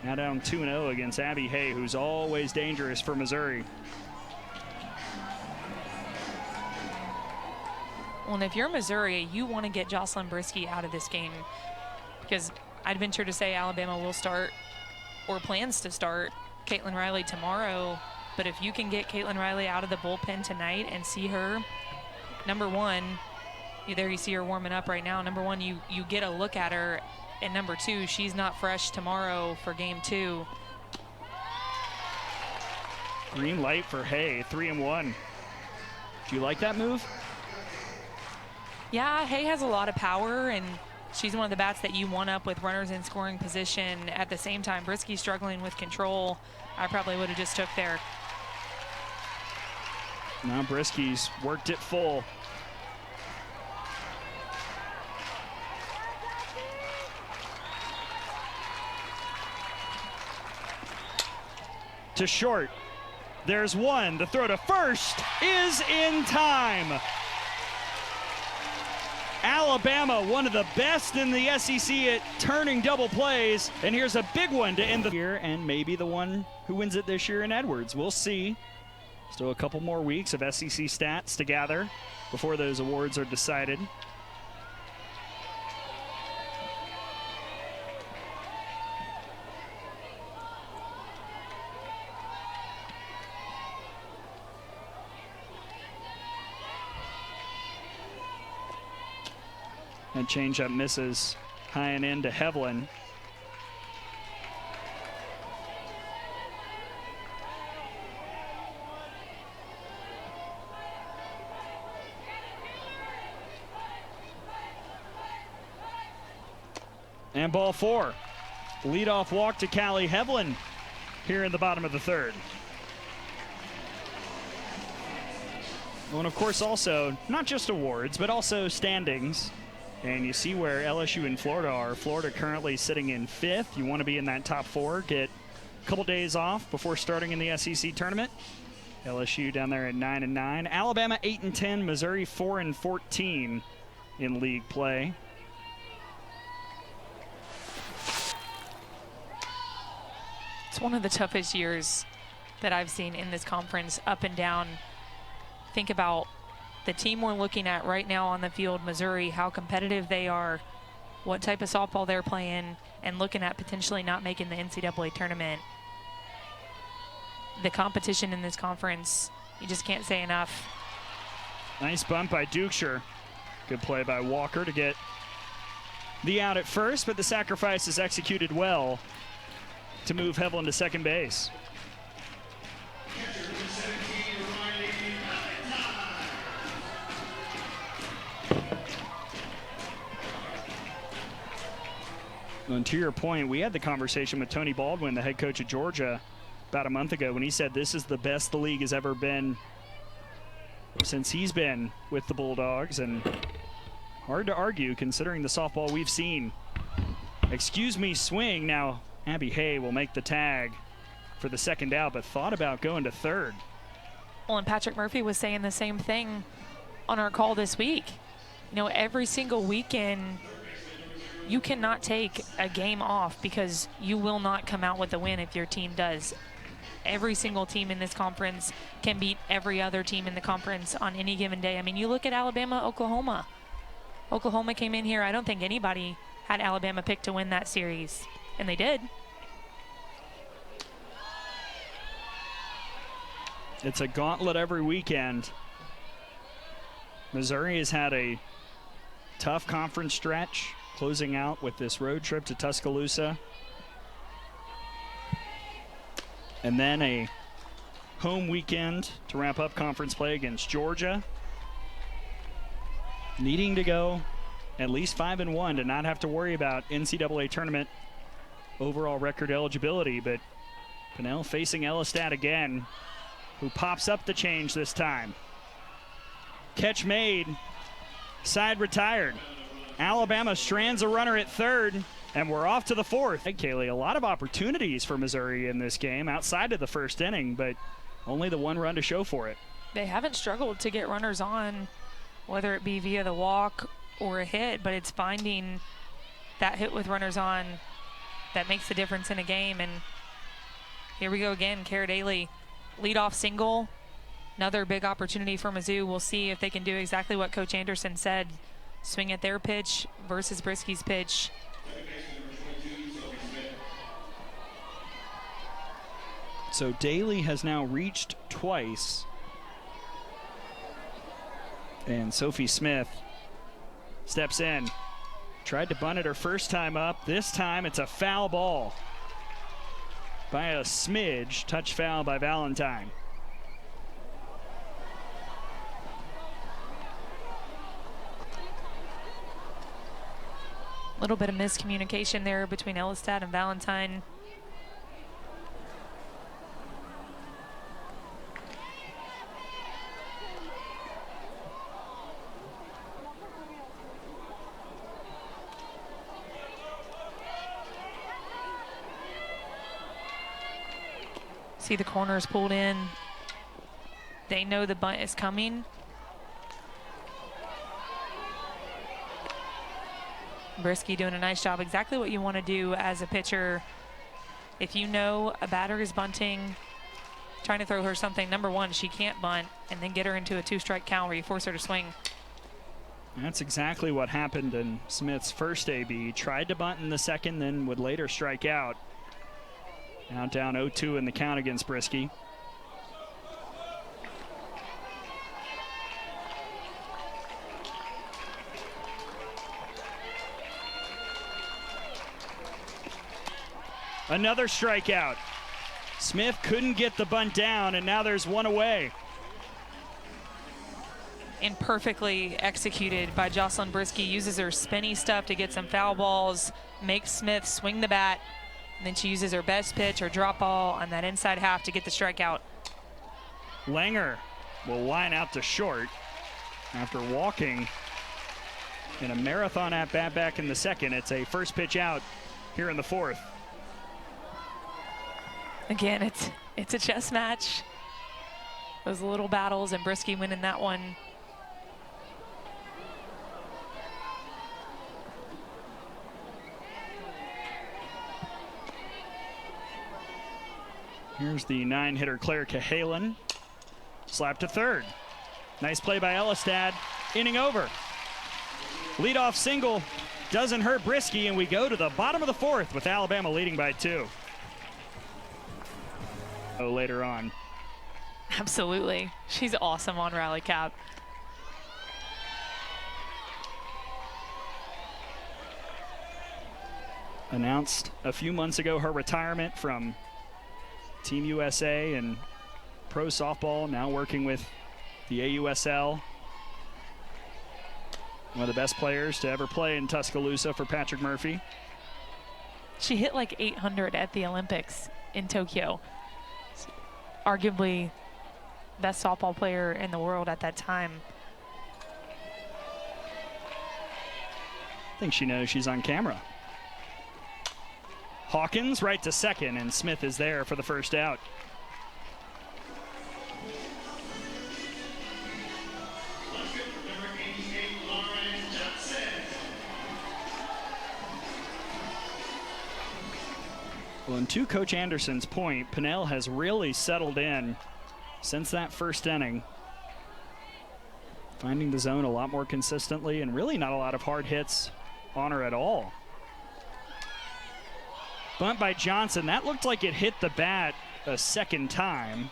now down 2-0 against Abby Hay, who's always dangerous for Missouri. Well, and if you're Missouri, you want to get Jocelyn Brisky out of this game, because I'd venture to say Alabama will start, or plans to start, Caitlin Riley tomorrow. But if you can get Caitlin Riley out of the bullpen tonight and see her, number one, there you see her warming up right now. Number one, you get a look at her. And number two, she's not fresh tomorrow for Game 2. Green light for Hay, 3-1. Do you like that move? Yeah, Hay has a lot of power, and she's one of the bats that you want up with runners in scoring position. At the same time, Brisky's struggling with control. I probably would have just took there. Now Brisky's worked it full. To short. There's one. The throw to first is in time. Alabama, one of the best in the SEC at turning double plays. And here's a big one to end the year, and maybe the one who wins it this year in Edwards. We'll see. Still a couple more weeks of SEC stats to gather before those awards are decided. And changeup misses high and in to Hevlin. And ball 4. Leadoff walk to Callie Hevlin here in the bottom of the 3rd. Well, and of course also, not just awards, but also standings. And you see where LSU and Florida are. Florida currently sitting in 5th. You want to be in that top 4, get a couple days off before starting in the SEC tournament. LSU down there at 9-9. Alabama 8-10. Missouri 4-14 in league play. It's one of the toughest years that I've seen in this conference, up and down. Think about the team we're looking at right now on the field, Missouri, how competitive they are, what type of softball they're playing, and looking at potentially not making the NCAA tournament. The competition in this conference, you just can't say enough. Nice bunt by Dukeshire. Good play by Walker to get the out at first, but the sacrifice is executed well to move Hevlin to second base. And to your point, we had the conversation with Tony Baldwin, the head coach of Georgia, about a month ago when he said this is the best the league has ever been since he's been with the Bulldogs, and hard to argue considering the softball we've seen. Excuse me, swing. Now Abby Hay will make the tag for the second out, but thought about going to third. Well, and Patrick Murphy was saying the same thing on our call this week. You know, every single weekend, you cannot take a game off because you will not come out with a win if your team does. Every single team in this conference can beat every other team in the conference on any given day. I mean, you look at Alabama, Oklahoma. Oklahoma came in here. I don't think anybody had Alabama picked to win that series, and they did. It's a gauntlet every weekend. Missouri has had a tough conference stretch, closing out with this road trip to Tuscaloosa. And then a home weekend to wrap up conference play against Georgia. Needing to go at least 5-1 to not have to worry about NCAA tournament overall record eligibility. But Pinnell facing Ellistat again, who pops up the change this time. Catch made, side retired. Alabama strands a runner at third, and we're off to the 4th. Hey, Kaylee, a lot of opportunities for Missouri in this game outside of the first inning, but only the one run to show for it. They haven't struggled to get runners on, whether it be via the walk or a hit, but it's finding that hit with runners on that makes the difference in a game. And here we go again, Cara Daly, leadoff single, another big opportunity for Mizzou. We'll see if they can do exactly what Coach Anderson said, swing at their pitch versus Brisky's pitch. So Daly has now reached twice. And Sophie Smith steps in. Tried to bunt it her first time up. This time it's a foul ball by a smidge. Touch foul by Valentine. A little bit of miscommunication there between Ellistat and Valentine. See the corners pulled in. They know the bunt is coming. Brisky doing a nice job. Exactly what you want to do as a pitcher. If you know a batter is bunting, trying to throw her something, number one, she can't bunt, and then get her into a 2-strike count where you force her to swing. That's exactly what happened in Smith's first AB. Tried to bunt in the second, then would later strike out. Now down 0-2 in the count against Brisky. Another strikeout. Smith couldn't get the bunt down, and now there's one away. and perfectly executed by Jocelyn Brisky. Uses her spinny stuff to get some foul balls, makes Smith swing the bat, and then she uses her best pitch, her drop ball, on that inside half to get the strikeout. Langer will line out to short after walking in a marathon at bat back in the second. It's a first pitch out here in the fourth. Again, it's a chess match. Those little battles, and Brisky winning that one. Here's the 9-hitter Claire Cahalan. Slap to third. Nice play by Elistad. Inning over. Leadoff single doesn't hurt Brisky, and we go to the bottom of the fourth with Alabama leading by 2. Oh, later on. Absolutely. She's awesome on Rally Cap. Announced a few months ago her retirement from Team USA and pro softball, now working with the AUSL. One of the best players to ever play in Tuscaloosa for Patrick Murphy. She hit like 800 at the Olympics in Tokyo. Arguably best softball player in the world at that time. I think she knows she's on camera. Hawkins right to second, and Smith is there for the first out. Well, and to Coach Anderson's point, Pinnell has really settled in since that first inning, finding the zone a lot more consistently and really not a lot of hard hits on her at all. Bunt by Johnson. That looked like it hit the bat a second time.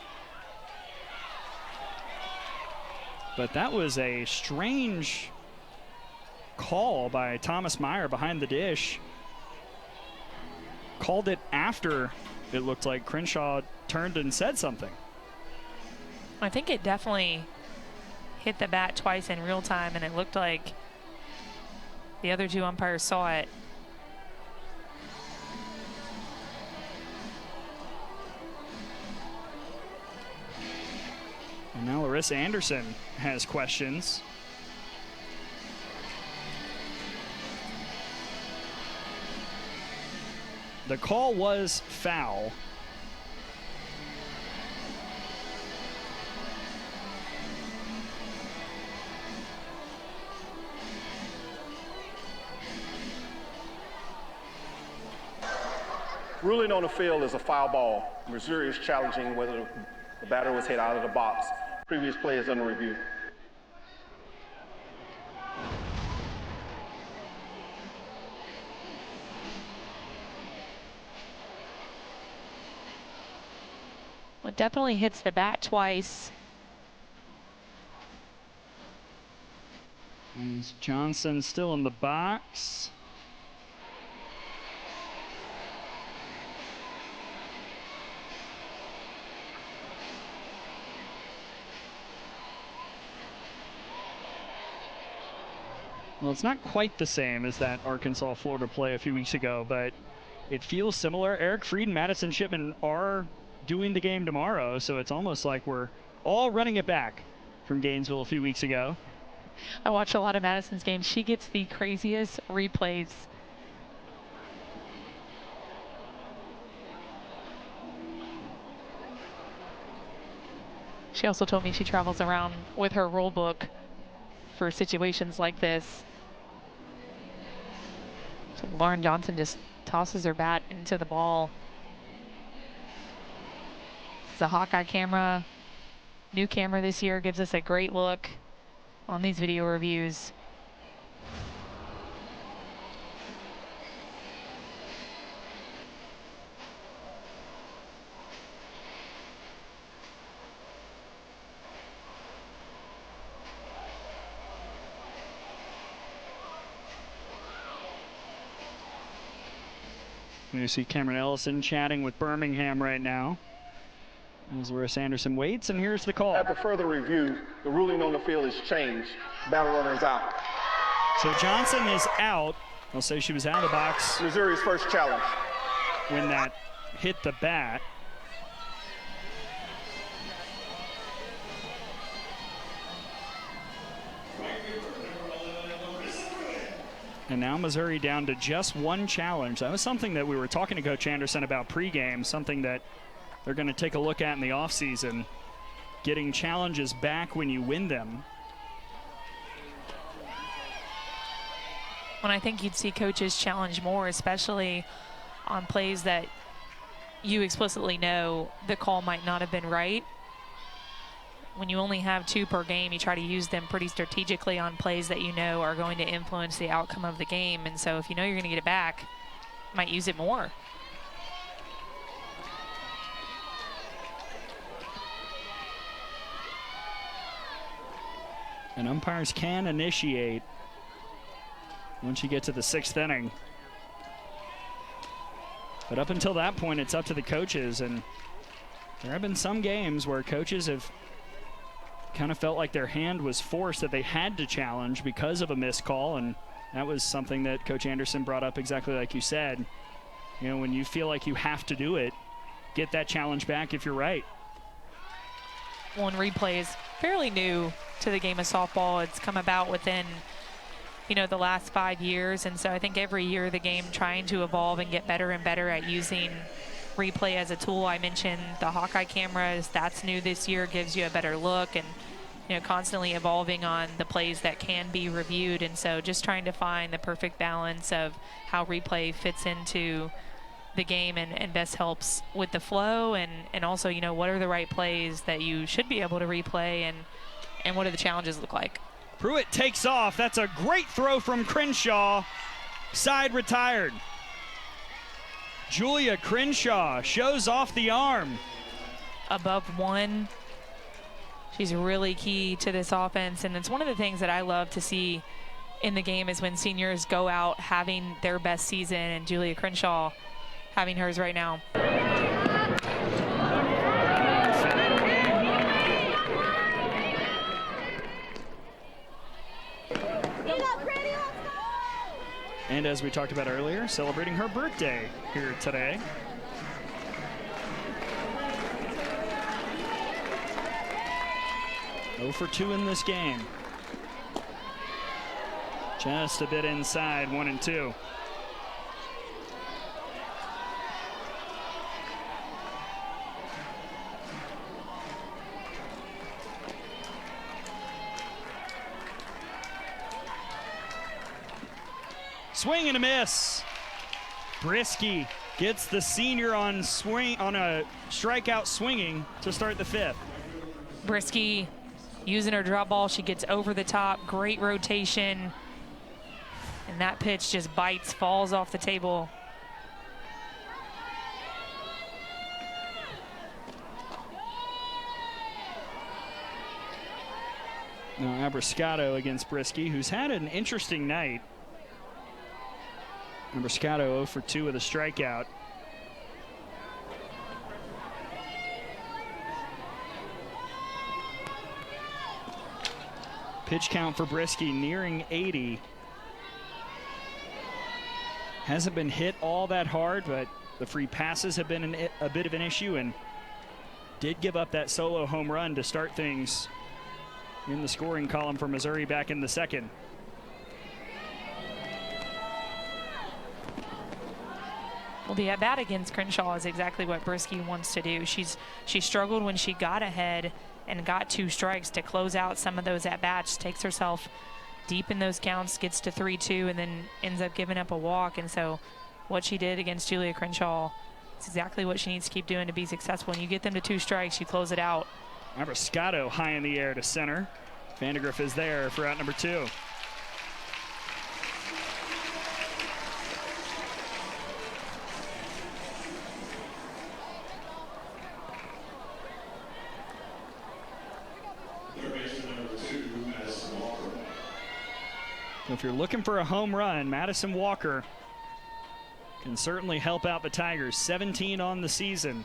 But that was a strange call by Thomas Meyer behind the dish. Called it after it looked like Crenshaw turned and said something. I think it definitely hit the bat twice in real time, and it looked like the other two umpires saw it. And now Larissa Anderson has questions. The call was foul. Ruling on the field is a foul ball. Missouri is challenging whether the batter was hit out of the box. Previous play is under review. Well, it definitely hits the bat twice. And Johnson still in the box. Well, it's not quite the same as that Arkansas-Florida play a few weeks ago, but it feels similar. Eric Fried and Madison Shipman are doing the game tomorrow, so it's almost like we're all running it back from Gainesville a few weeks ago. I watch a lot of Madison's games. She gets the craziest replays. She also told me she travels around with her rule book for situations like this. So Lauren Johnson just tosses her bat into the ball. It's a Hawkeye camera. New camera this year gives us a great look on these video reviews. You see Cameron Ellison chatting with Birmingham right now. As Larissa Anderson waits, and here's the call. After further review, the ruling on the field is changed. Battle runner is out. So Johnson is out. I'll say she was out of the box Missouri's first challenge. when that hit the bat. And now Missouri down to just one challenge. That was something that we were talking to Coach Anderson about pregame, something that they're going to take a look at in the offseason, getting challenges back when you win them. When I think you'd see coaches challenge more, especially on plays that you explicitly know the call might not have been right. When you only have 2 per game, you try to use them pretty strategically on plays that you know are going to influence the outcome of the game. And so if you know you're going to get it back, you might use it more. And umpires can initiate once you get to the 6th inning. But up until that point, it's up to the coaches. And there have been some games where coaches have kind of felt like their hand was forced, that they had to challenge because of a missed call. And that was something that Coach Anderson brought up, exactly like you said. You know, when you feel like you have to do it, get that challenge back if you're right. One replay is fairly new to the game of softball. It's come about within, you know, the last 5 years. And so I think every year the game trying to evolve and get better and better at using replay as a tool. I mentioned the Hawkeye cameras. That's new this year, gives you a better look, and you know, constantly evolving on the plays that can be reviewed. And so just trying to find the perfect balance of how replay fits into the game and best helps with the flow, and also, you know, what are the right plays that you should be able to replay, and what do the challenges look like. Pruitt takes off. That's a great throw from Crenshaw. Side retired. Julia Crenshaw shows off the arm. Above 1. She's really key to this offense, and it's one of the things that I love to see in the game is when seniors go out having their best season, and Julia Crenshaw having hers right now. And as we talked about earlier, celebrating her birthday here today. Oh for 2 in this game. Just a bit inside, 1-2. Swing and a miss. Brisky gets the senior on a strikeout swinging to start the 5th. Brisky using her drop ball. She gets over the top. Great rotation. And that pitch just bites, falls off the table. Now Abrascato against Brisky, who's had an interesting night. Abrascato 0 for 2 with a strikeout. Pitch count for Brisky nearing 80. Hasn't been hit all that hard, but the free passes have been a bit of an issue, and did give up that solo home run to start things in the scoring column for Missouri back in the 2nd. Well, the at-bat against Crenshaw is exactly what Brisky wants to do. She struggled when she got ahead and got 2 strikes to close out some of those at-bats, takes herself deep in those counts, gets to 3-2, and then ends up giving up a walk. And so what she did against Julia Crenshaw is exactly what she needs to keep doing to be successful. When you get them to 2 strikes, you close it out. Abrascato high in the air to center. Vandegrift is there for out number 2. If you're looking for a home run, Madison Walker can certainly help out the Tigers. 17 on the season.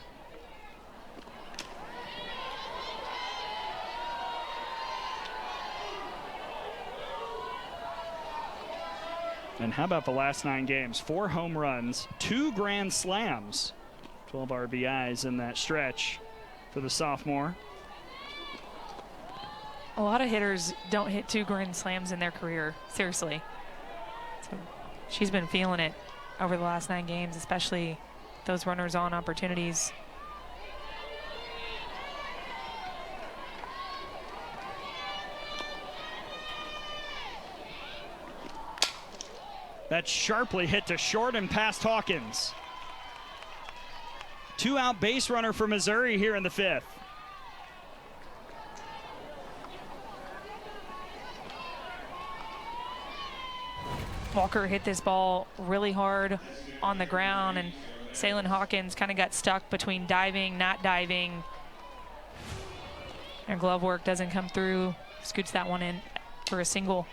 And how about the last 9 games? 4 home runs, 2 grand slams, 12 RBIs in that stretch for the sophomore. A lot of hitters don't hit 2 grand slams in their career, seriously. So she's been feeling it over the last 9 games, especially those runners on opportunities. That's sharply hit to short and past Hawkins. 2-out base runner for Missouri here in the 5th. Walker hit this ball really hard on the ground, and Salen Hawkins kind of got stuck between diving, not diving. Her glove work doesn't come through, scoots that one in for a single.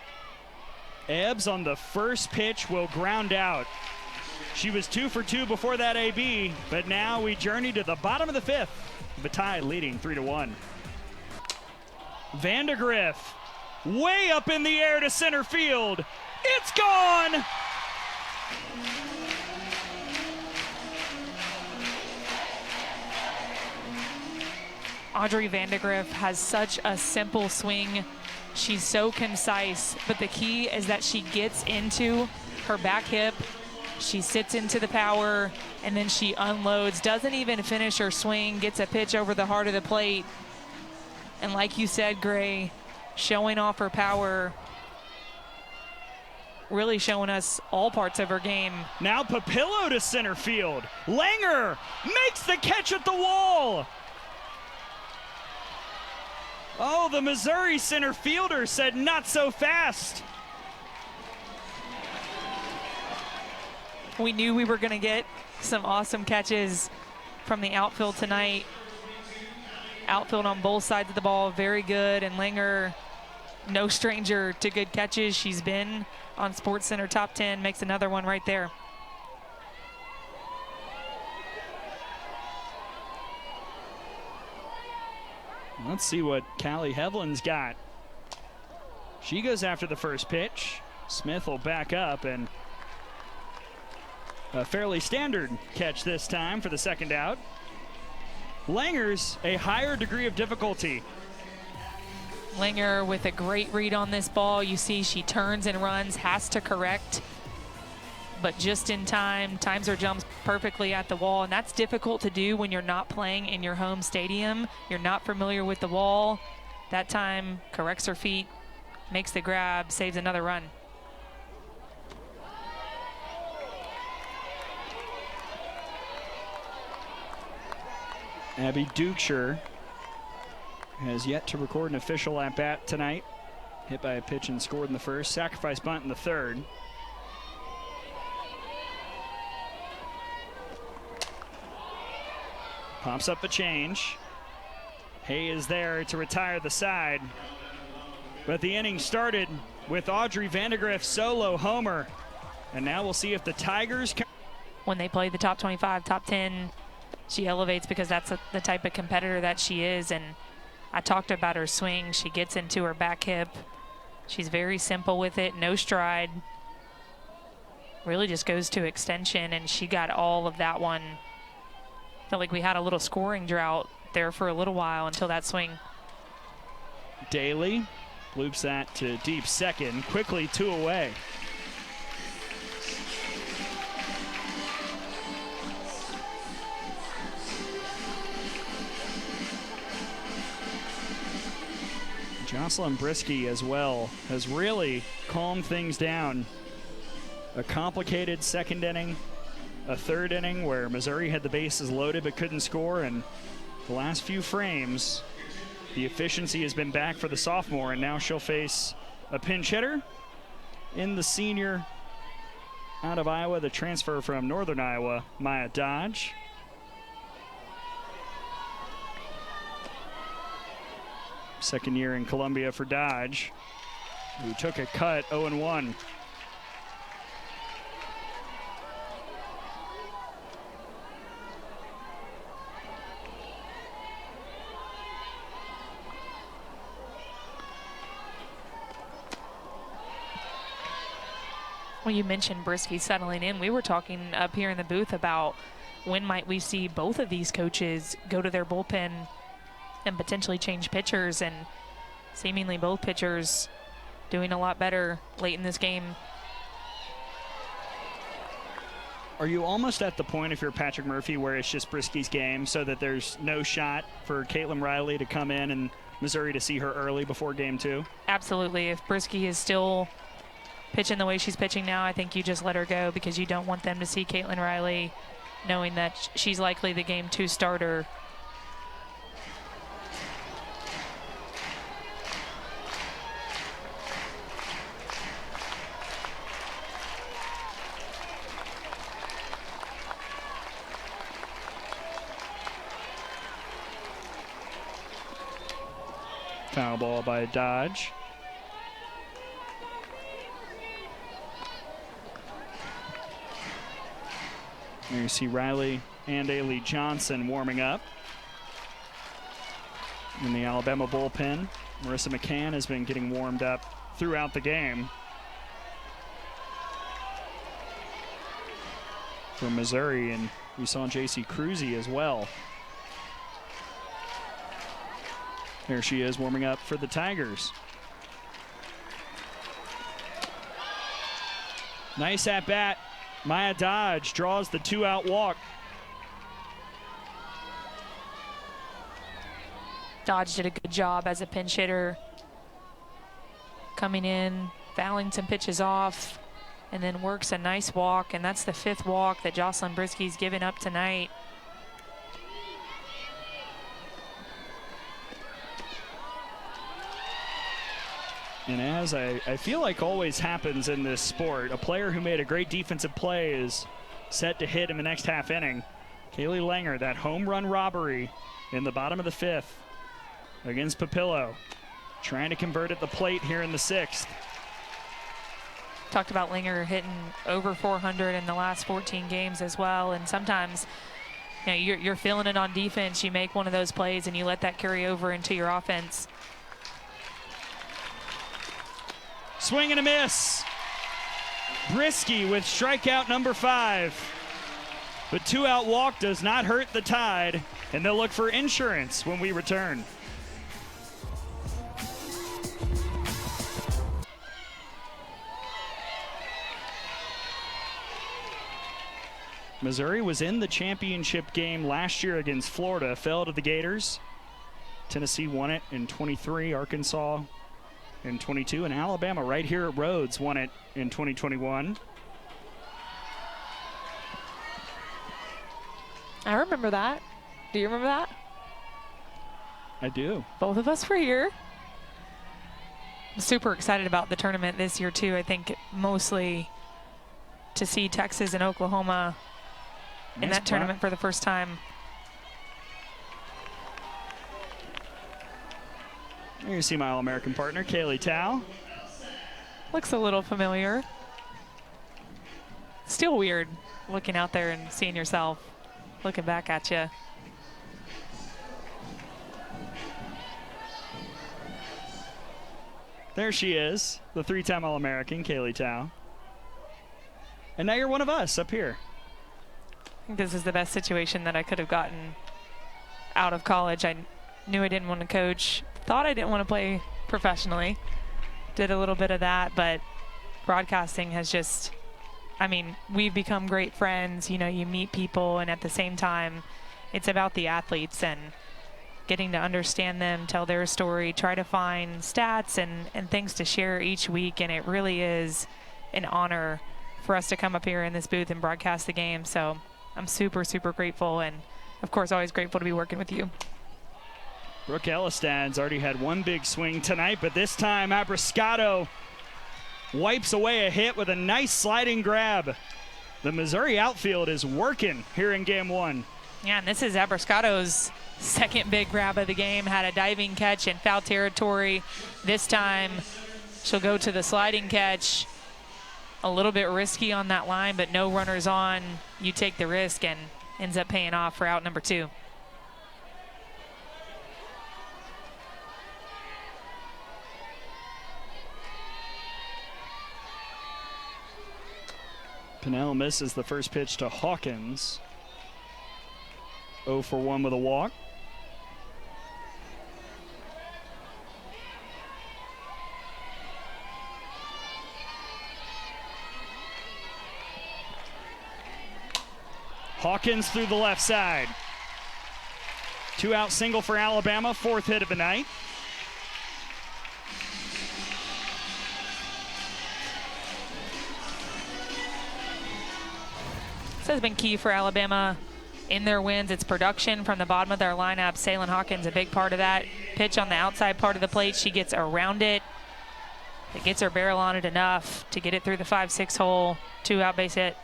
Ebbs on the first pitch will ground out. She was 2 for 2 before that AB, but now we journey to the bottom of the 5th. Bataille leading 3-1. Vandegrift way up in the air to center field. It's gone! Audrey Vandegrift has such a simple swing. She's so concise, but the key is that she gets into her back hip, she sits into the power, and then she unloads, doesn't even finish her swing, gets a pitch over the heart of the plate. And like you said, Gray, showing off her power, really showing us all parts of her game. Now Papillo to center field. Langer makes the catch at the wall. Oh, the Missouri center fielder said not so fast. We knew we were going to get some awesome catches from the outfield tonight. Outfield on both sides of the ball, very good. And Langer, no stranger to good catches. She's been on SportsCenter Top 10, makes another one right there. Let's see what Callie Hevlin's got. She goes after the first pitch. Smith will back up, and a fairly standard catch this time for the second out. Langer's a higher degree of difficulty. Langer with a great read on this ball. You see she turns and runs, has to correct, but just in time, times her jumps perfectly at the wall, and that's difficult to do when you're not playing in your home stadium. You're not familiar with the wall. That time, corrects her feet, makes the grab, saves another run. Abby Dukeshire has yet to record an official at-bat tonight. Hit by a pitch and scored in the first. Sacrifice bunt in the third. Pops up a change. Hay is there to retire the side. But the inning started with Audrey Vandegrift solo homer. And now we'll see if the Tigers can. When they play the top 25, top 10, she elevates because that's the type of competitor that she is. And I talked about her swing. She gets into her back hip. She's very simple with it, no stride. Really just goes to extension, and she got all of that one. Felt like we had a little scoring drought there for a little while until that swing. Daly loops that to deep second, quickly 2 away. Jocelyn Brisky as well has really calmed things down. A complicated second inning, a third inning where Missouri had the bases loaded but couldn't score, and the last few frames, the efficiency has been back for the sophomore, and now she'll face a pinch hitter in the senior out of Iowa, the transfer from Northern Iowa, Maya Dodge. Second year in Columbia for Dodge, who took a cut 0-1. Well, you mentioned Brisky settling in. We were talking up here in the booth about when might we see both of these coaches go to their bullpen and potentially change pitchers, and seemingly both pitchers doing a lot better late in this game. Are you almost at the point, if you're Patrick Murphy, where it's just Brisky's game so that there's no shot for Caitlin Riley to come in and Missouri to see her early before game 2? Absolutely. If Brisky is still pitching the way she's pitching now, I think you just let her go, because you don't want them to see Caitlin Riley knowing that she's likely the game 2 starter. Foul ball by Dodge. There you see Riley and Ailey Johnson warming up. In the Alabama bullpen, Marissa McCann has been getting warmed up throughout the game. For Missouri, and we saw J.C. Cruzy as well. There she is warming up for the Tigers. Nice at bat. Maya Dodge draws the 2-out walk. Dodge did a good job as a pinch hitter, coming in, fouling some pitches off, and then works a nice walk, and that's the 5th walk that Jocelyn Brisky's given up tonight. And as I feel like always happens in this sport, a player who made a great defensive play is set to hit in the next half inning. Kaylee Langer, that home run robbery in the bottom of the 5th against Papillo, trying to convert at the plate here in the 6th. Talked about Langer hitting over 400 in the last 14 games as well, and sometimes you're feeling it on defense. You make one of those plays and you let that carry over into your offense. Swing and a miss. Brisky with strikeout number 5. But 2-out walk does not hurt the Tide, and they'll look for insurance when we return. Missouri was in the championship game last year against Florida, fell to the Gators. Tennessee won it in 23, Arkansas in 22, and Alabama right here at Rhodes won it in 2021. I remember that. Do you remember that? I do. Both of us were here. I'm super excited about the tournament this year too. I think mostly to see Texas and Oklahoma in that tournament for the first time. Here you see my All-American partner, Kaylee Tao. Looks a little familiar. Still weird looking out there and seeing yourself looking back at you. There she is, the 3-time All-American, Kaylee Tao. And now you're one of us up here. I think this is the best situation that I could have gotten out of college. I knew I didn't want to coach, thought I didn't want to play professionally. Did a little bit of that, but broadcasting has just, I mean, we've become great friends. You know, you meet people, and at the same time, it's about the athletes and getting to understand them, tell their story, try to find stats and things to share each week. And it really is an honor for us to come up here in this booth and broadcast the game. So I'm super, super grateful, and of course, always grateful to be working with you. Brooke Elistad's already had one big swing tonight, but this time Abrascato wipes away a hit with a nice sliding grab. The Missouri outfield is working here in game 1. Yeah, and this is Abrascato's second big grab of the game. Had a diving catch in foul territory. This time she'll go to the sliding catch. A little bit risky on that line, but no runners on. You take the risk, and ends up paying off for out number 2. Pinnell misses the first pitch to Hawkins. 0 for 1 with a walk. Hawkins through the left side. 2-out single for Alabama, 4th hit of the night. This has been key for Alabama in their wins. It's production from the bottom of their lineup. Salen Hawkins, a big part of that. Pitch on the outside part of the plate. She gets around it. It gets her barrel on it enough to get it through the 5-6 hole. 2-out base hit.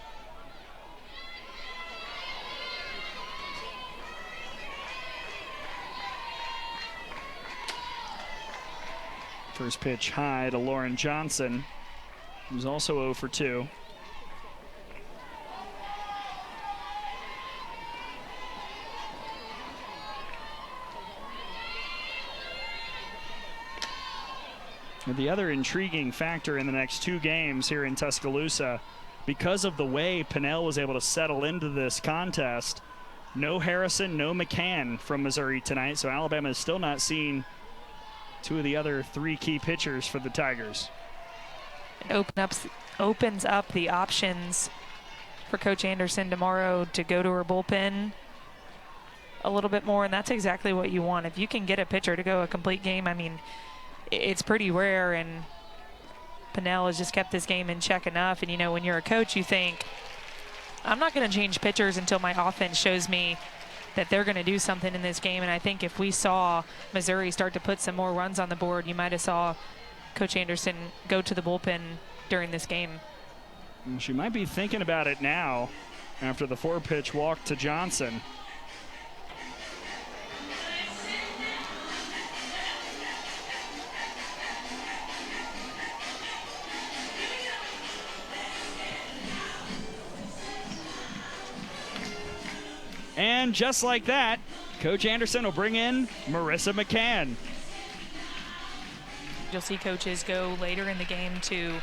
First pitch high to Lauren Johnson, who's also 0 for 2. And the other intriguing factor in the next 2 games here in Tuscaloosa, because of the way Pinnell was able to settle into this contest, no Harrison, no McCann from Missouri tonight, so Alabama is still not seeing 2 of the other 3 key pitchers for the Tigers. It opens up the options for Coach Anderson tomorrow to go to her bullpen a little bit more, and that's exactly what you want. If you can get a pitcher to go a complete game, I mean, it's pretty rare, and Pinnell has just kept this game in check enough. And, you know, when you're a coach, you think, I'm not going to change pitchers until my offense shows me that they're going to do something in this game. And I think if we saw Missouri start to put some more runs on the board, you might have saw Coach Anderson go to the bullpen during this game. She might be thinking about it now after the 4-pitch walk to Johnson. And just like that, Coach Anderson will bring in Marissa McCann. You'll see coaches go later in the game to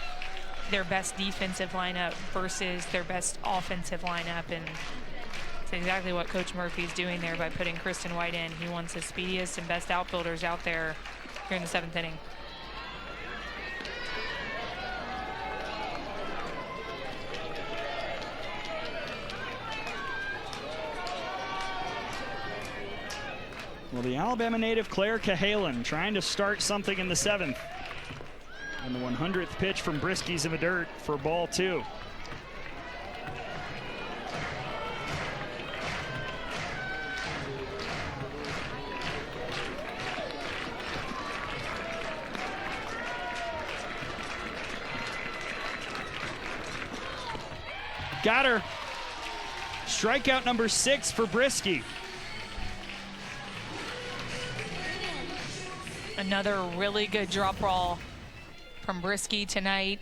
their best defensive lineup versus their best offensive lineup, and it's exactly what Coach Murphy's doing there by putting Kristen White in. He wants the speediest and best outfielders out there here in the 7th inning. Well, the Alabama native Claire Cahalan trying to start something in the 7th. And the 100th pitch from Briskies in the dirt for ball 2. Got her. Strikeout number 6 for Brisky. Another really good drop ball from Brisky tonight.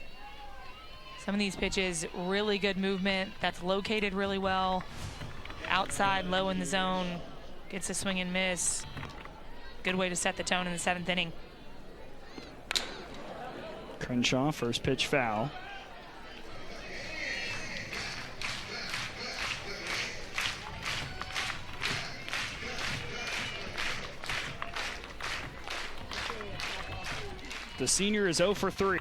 Some of these pitches, really good movement. That's located really well. Outside, low in the zone. Gets a swing and miss. Good way to set the tone in the 7th inning. Crenshaw, first pitch foul. The senior is 0 for 3.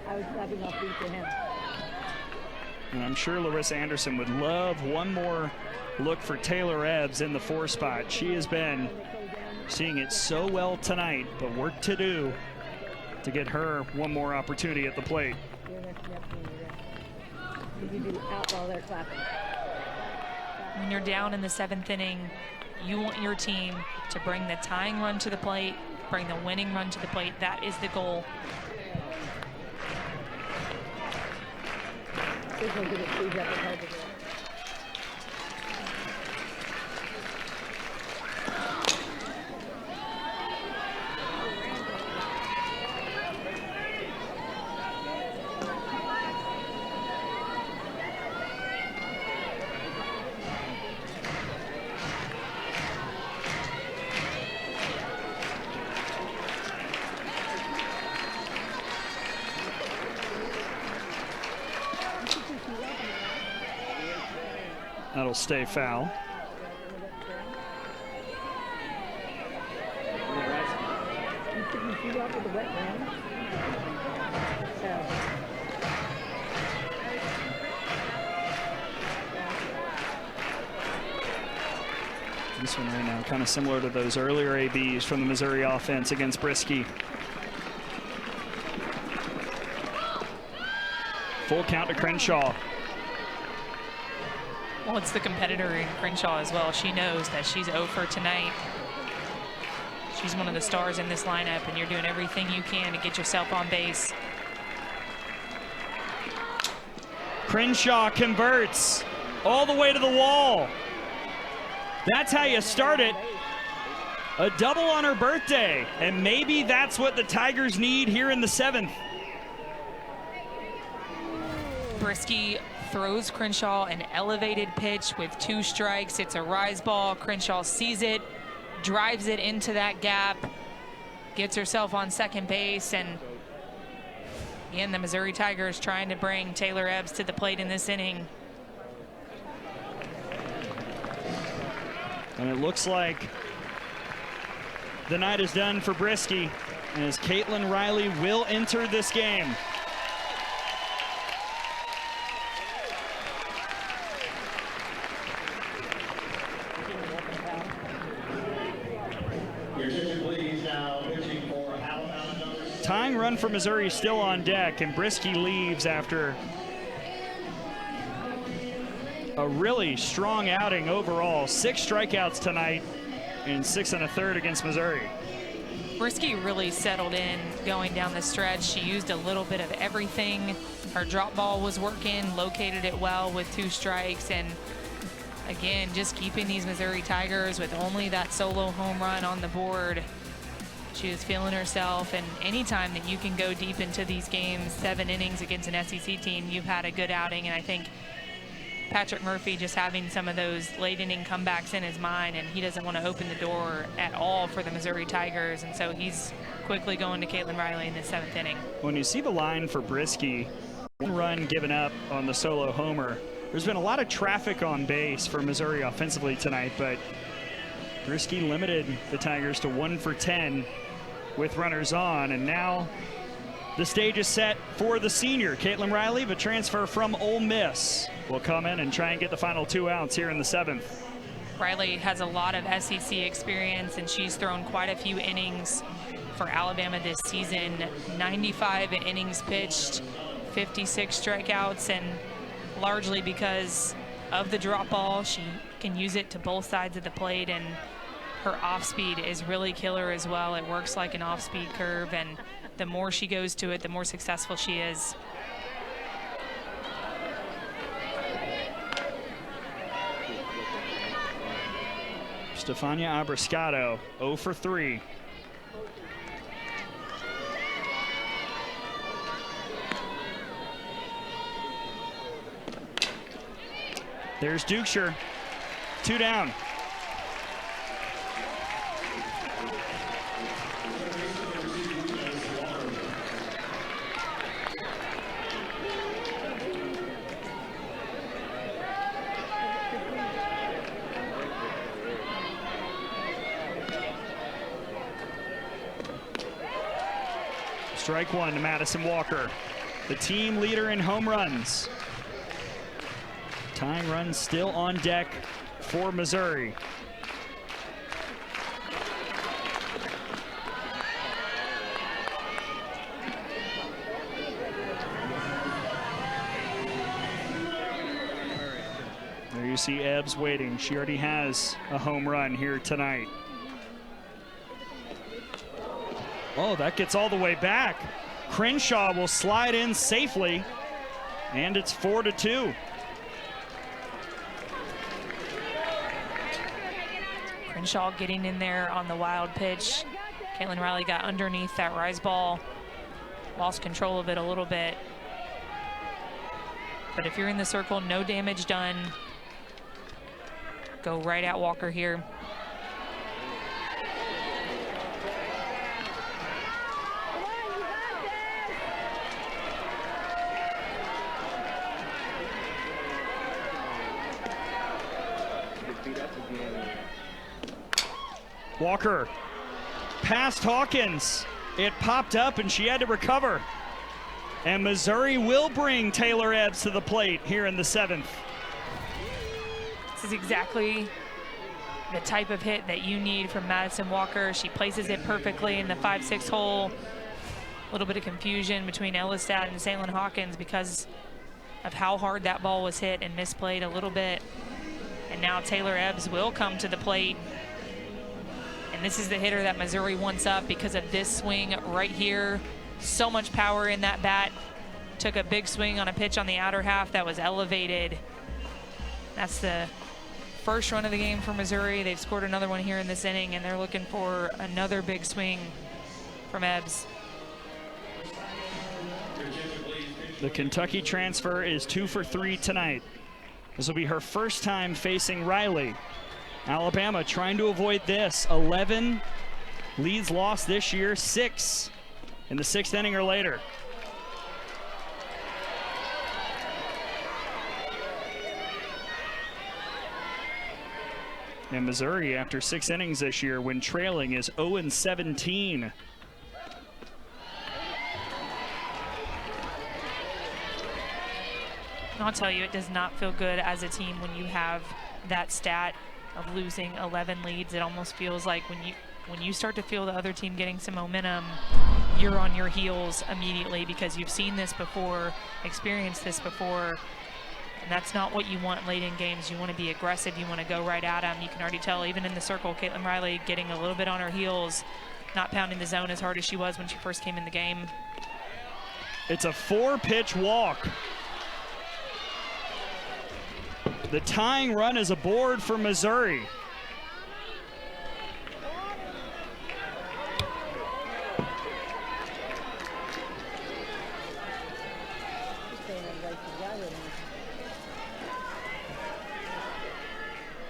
I was having a beat to him. And I'm sure Larissa Anderson would love one more look for Taylor Ebbs in the 4 spot. She has been seeing it so well tonight, but work to do to get her one more opportunity at the plate. You do out while they're clapping. When you're down in the 7th inning, you want your team to bring the tying run to the plate, bring the winning run to the plate. That is the goal. This will get it speeds up and hard to do. That'll stay foul. You shoot off with the wet ground. So. This one right now kind of similar to those earlier ABs from the Missouri offense against Brisky. Full count to Crenshaw. Well, it's the competitor in Crenshaw as well. She knows that she's 0 for tonight. She's one of the stars in this lineup, and you're doing everything you can to get yourself on base. Crenshaw converts all the way to the wall. That's how you start it. A double on her birthday, and maybe that's what the Tigers need here in the 7th. Brisky throws Crenshaw an elevated pitch with 2 strikes. It's a rise ball. Crenshaw sees it, drives it into that gap, gets herself on second base, and again, the Missouri Tigers trying to bring Taylor Ebbs to the plate in this inning. And it looks like the night is done for Brisky, as Caitlin Riley will enter this game. Tying run for Missouri still on deck, and Brisky leaves after a really strong outing overall. 6 strikeouts tonight and 6 1/3 against Missouri. Brisky really settled in going down the stretch. She used a little bit of everything. Her drop ball was working, located it well with 2 strikes, and again, just keeping these Missouri Tigers with only that solo home run on the board. She was feeling herself, and anytime that you can go deep into these games, 7 innings against an SEC team, you've had a good outing. And I think Patrick Murphy just having some of those late inning comebacks in his mind, and he doesn't want to open the door at all for the Missouri Tigers, and so he's quickly going to Caitlin Riley in the 7th inning. When you see the line for Brisky, 1 run given up on the solo homer, there's been a lot of traffic on base for Missouri offensively tonight, but Brisky limited the Tigers to 1 for 10 with runners on, and now the stage is set for the senior. Caitlin Riley, the transfer from Ole Miss, will come in and try and get the final 2 outs here in the 7th. Riley has a lot of SEC experience, and she's thrown quite a few innings for Alabama this season. 95 innings pitched, 56 strikeouts, and largely because of the drop ball, she can use it to both sides of the plate, and her off speed is really killer as well. It works like an off speed curve, and the more she goes to it, the more successful she is. Stefania Abriscato, 0 for 3. There's Dukeshire, 2 down. Strike 1 to Madison Walker, the team leader in home runs. Tying run still on deck for Missouri. There you see Ebbs waiting. She already has a home run here tonight. Oh, that gets all the way back. Crenshaw will slide in safely, and it's 4-2. Crenshaw getting in there on the wild pitch. Caitlin Riley got underneath that rise ball, lost control of it a little bit. But if you're in the circle, no damage done. Go right at Walker here. Walker past Hawkins. It popped up and she had to recover. And Missouri will bring Taylor Ebbs to the plate here in the 7th. This is exactly the type of hit that you need from Madison Walker. She places it perfectly in the 5-6 hole. A little bit of confusion between Elistad and Saylin Hawkins because of how hard that ball was hit and misplayed a little bit. And now Taylor Ebbs will come to the plate. And this is the hitter that Missouri wants up because of this swing right here. So much power in that bat. Took a big swing on a pitch on the outer half that was elevated. That's the first run of the game for Missouri. They've scored another one here in this inning, and they're looking for another big swing from Ebbs. The Kentucky transfer is 2 for 3 tonight. This will be her first time facing Riley. Alabama trying to avoid this. 11 leads lost this year, 6 in the 6th inning or later. And Missouri, after 6 innings this year, when trailing, is 0-17. I'll tell you, it does not feel good as a team when you have that stat of losing 11 leads. It almost feels like when you start to feel the other team getting some momentum, you're on your heels immediately because you've seen this before, experienced this before. And that's not what you want late in games. You want to be aggressive. You want to go right at them. You can already tell, even in the circle, Caitlin Riley getting a little bit on her heels, not pounding the zone as hard as she was when she first came in the game. It's a 4-pitch walk. The tying run is aboard for Missouri.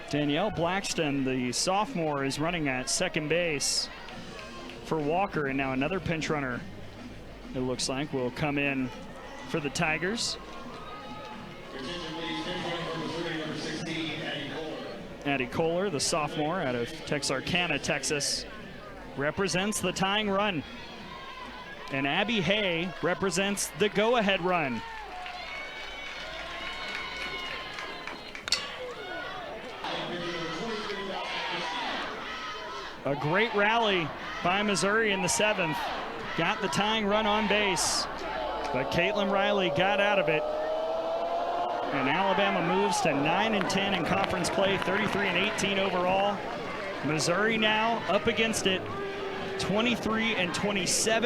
Danielle Blackston, the sophomore, is running at second base for Walker, and now another pinch runner, it looks like, will come in for the Tigers. Addie Kohler, the sophomore out of Texarkana, Texas, represents the tying run. And Abby Hay represents the go-ahead run. A great rally by Missouri in the 7th. Got the tying run on base, but Caitlin Riley got out of it. And Alabama moves to 9-10 in conference play, 33-18 overall. Missouri now up against it, 23-27.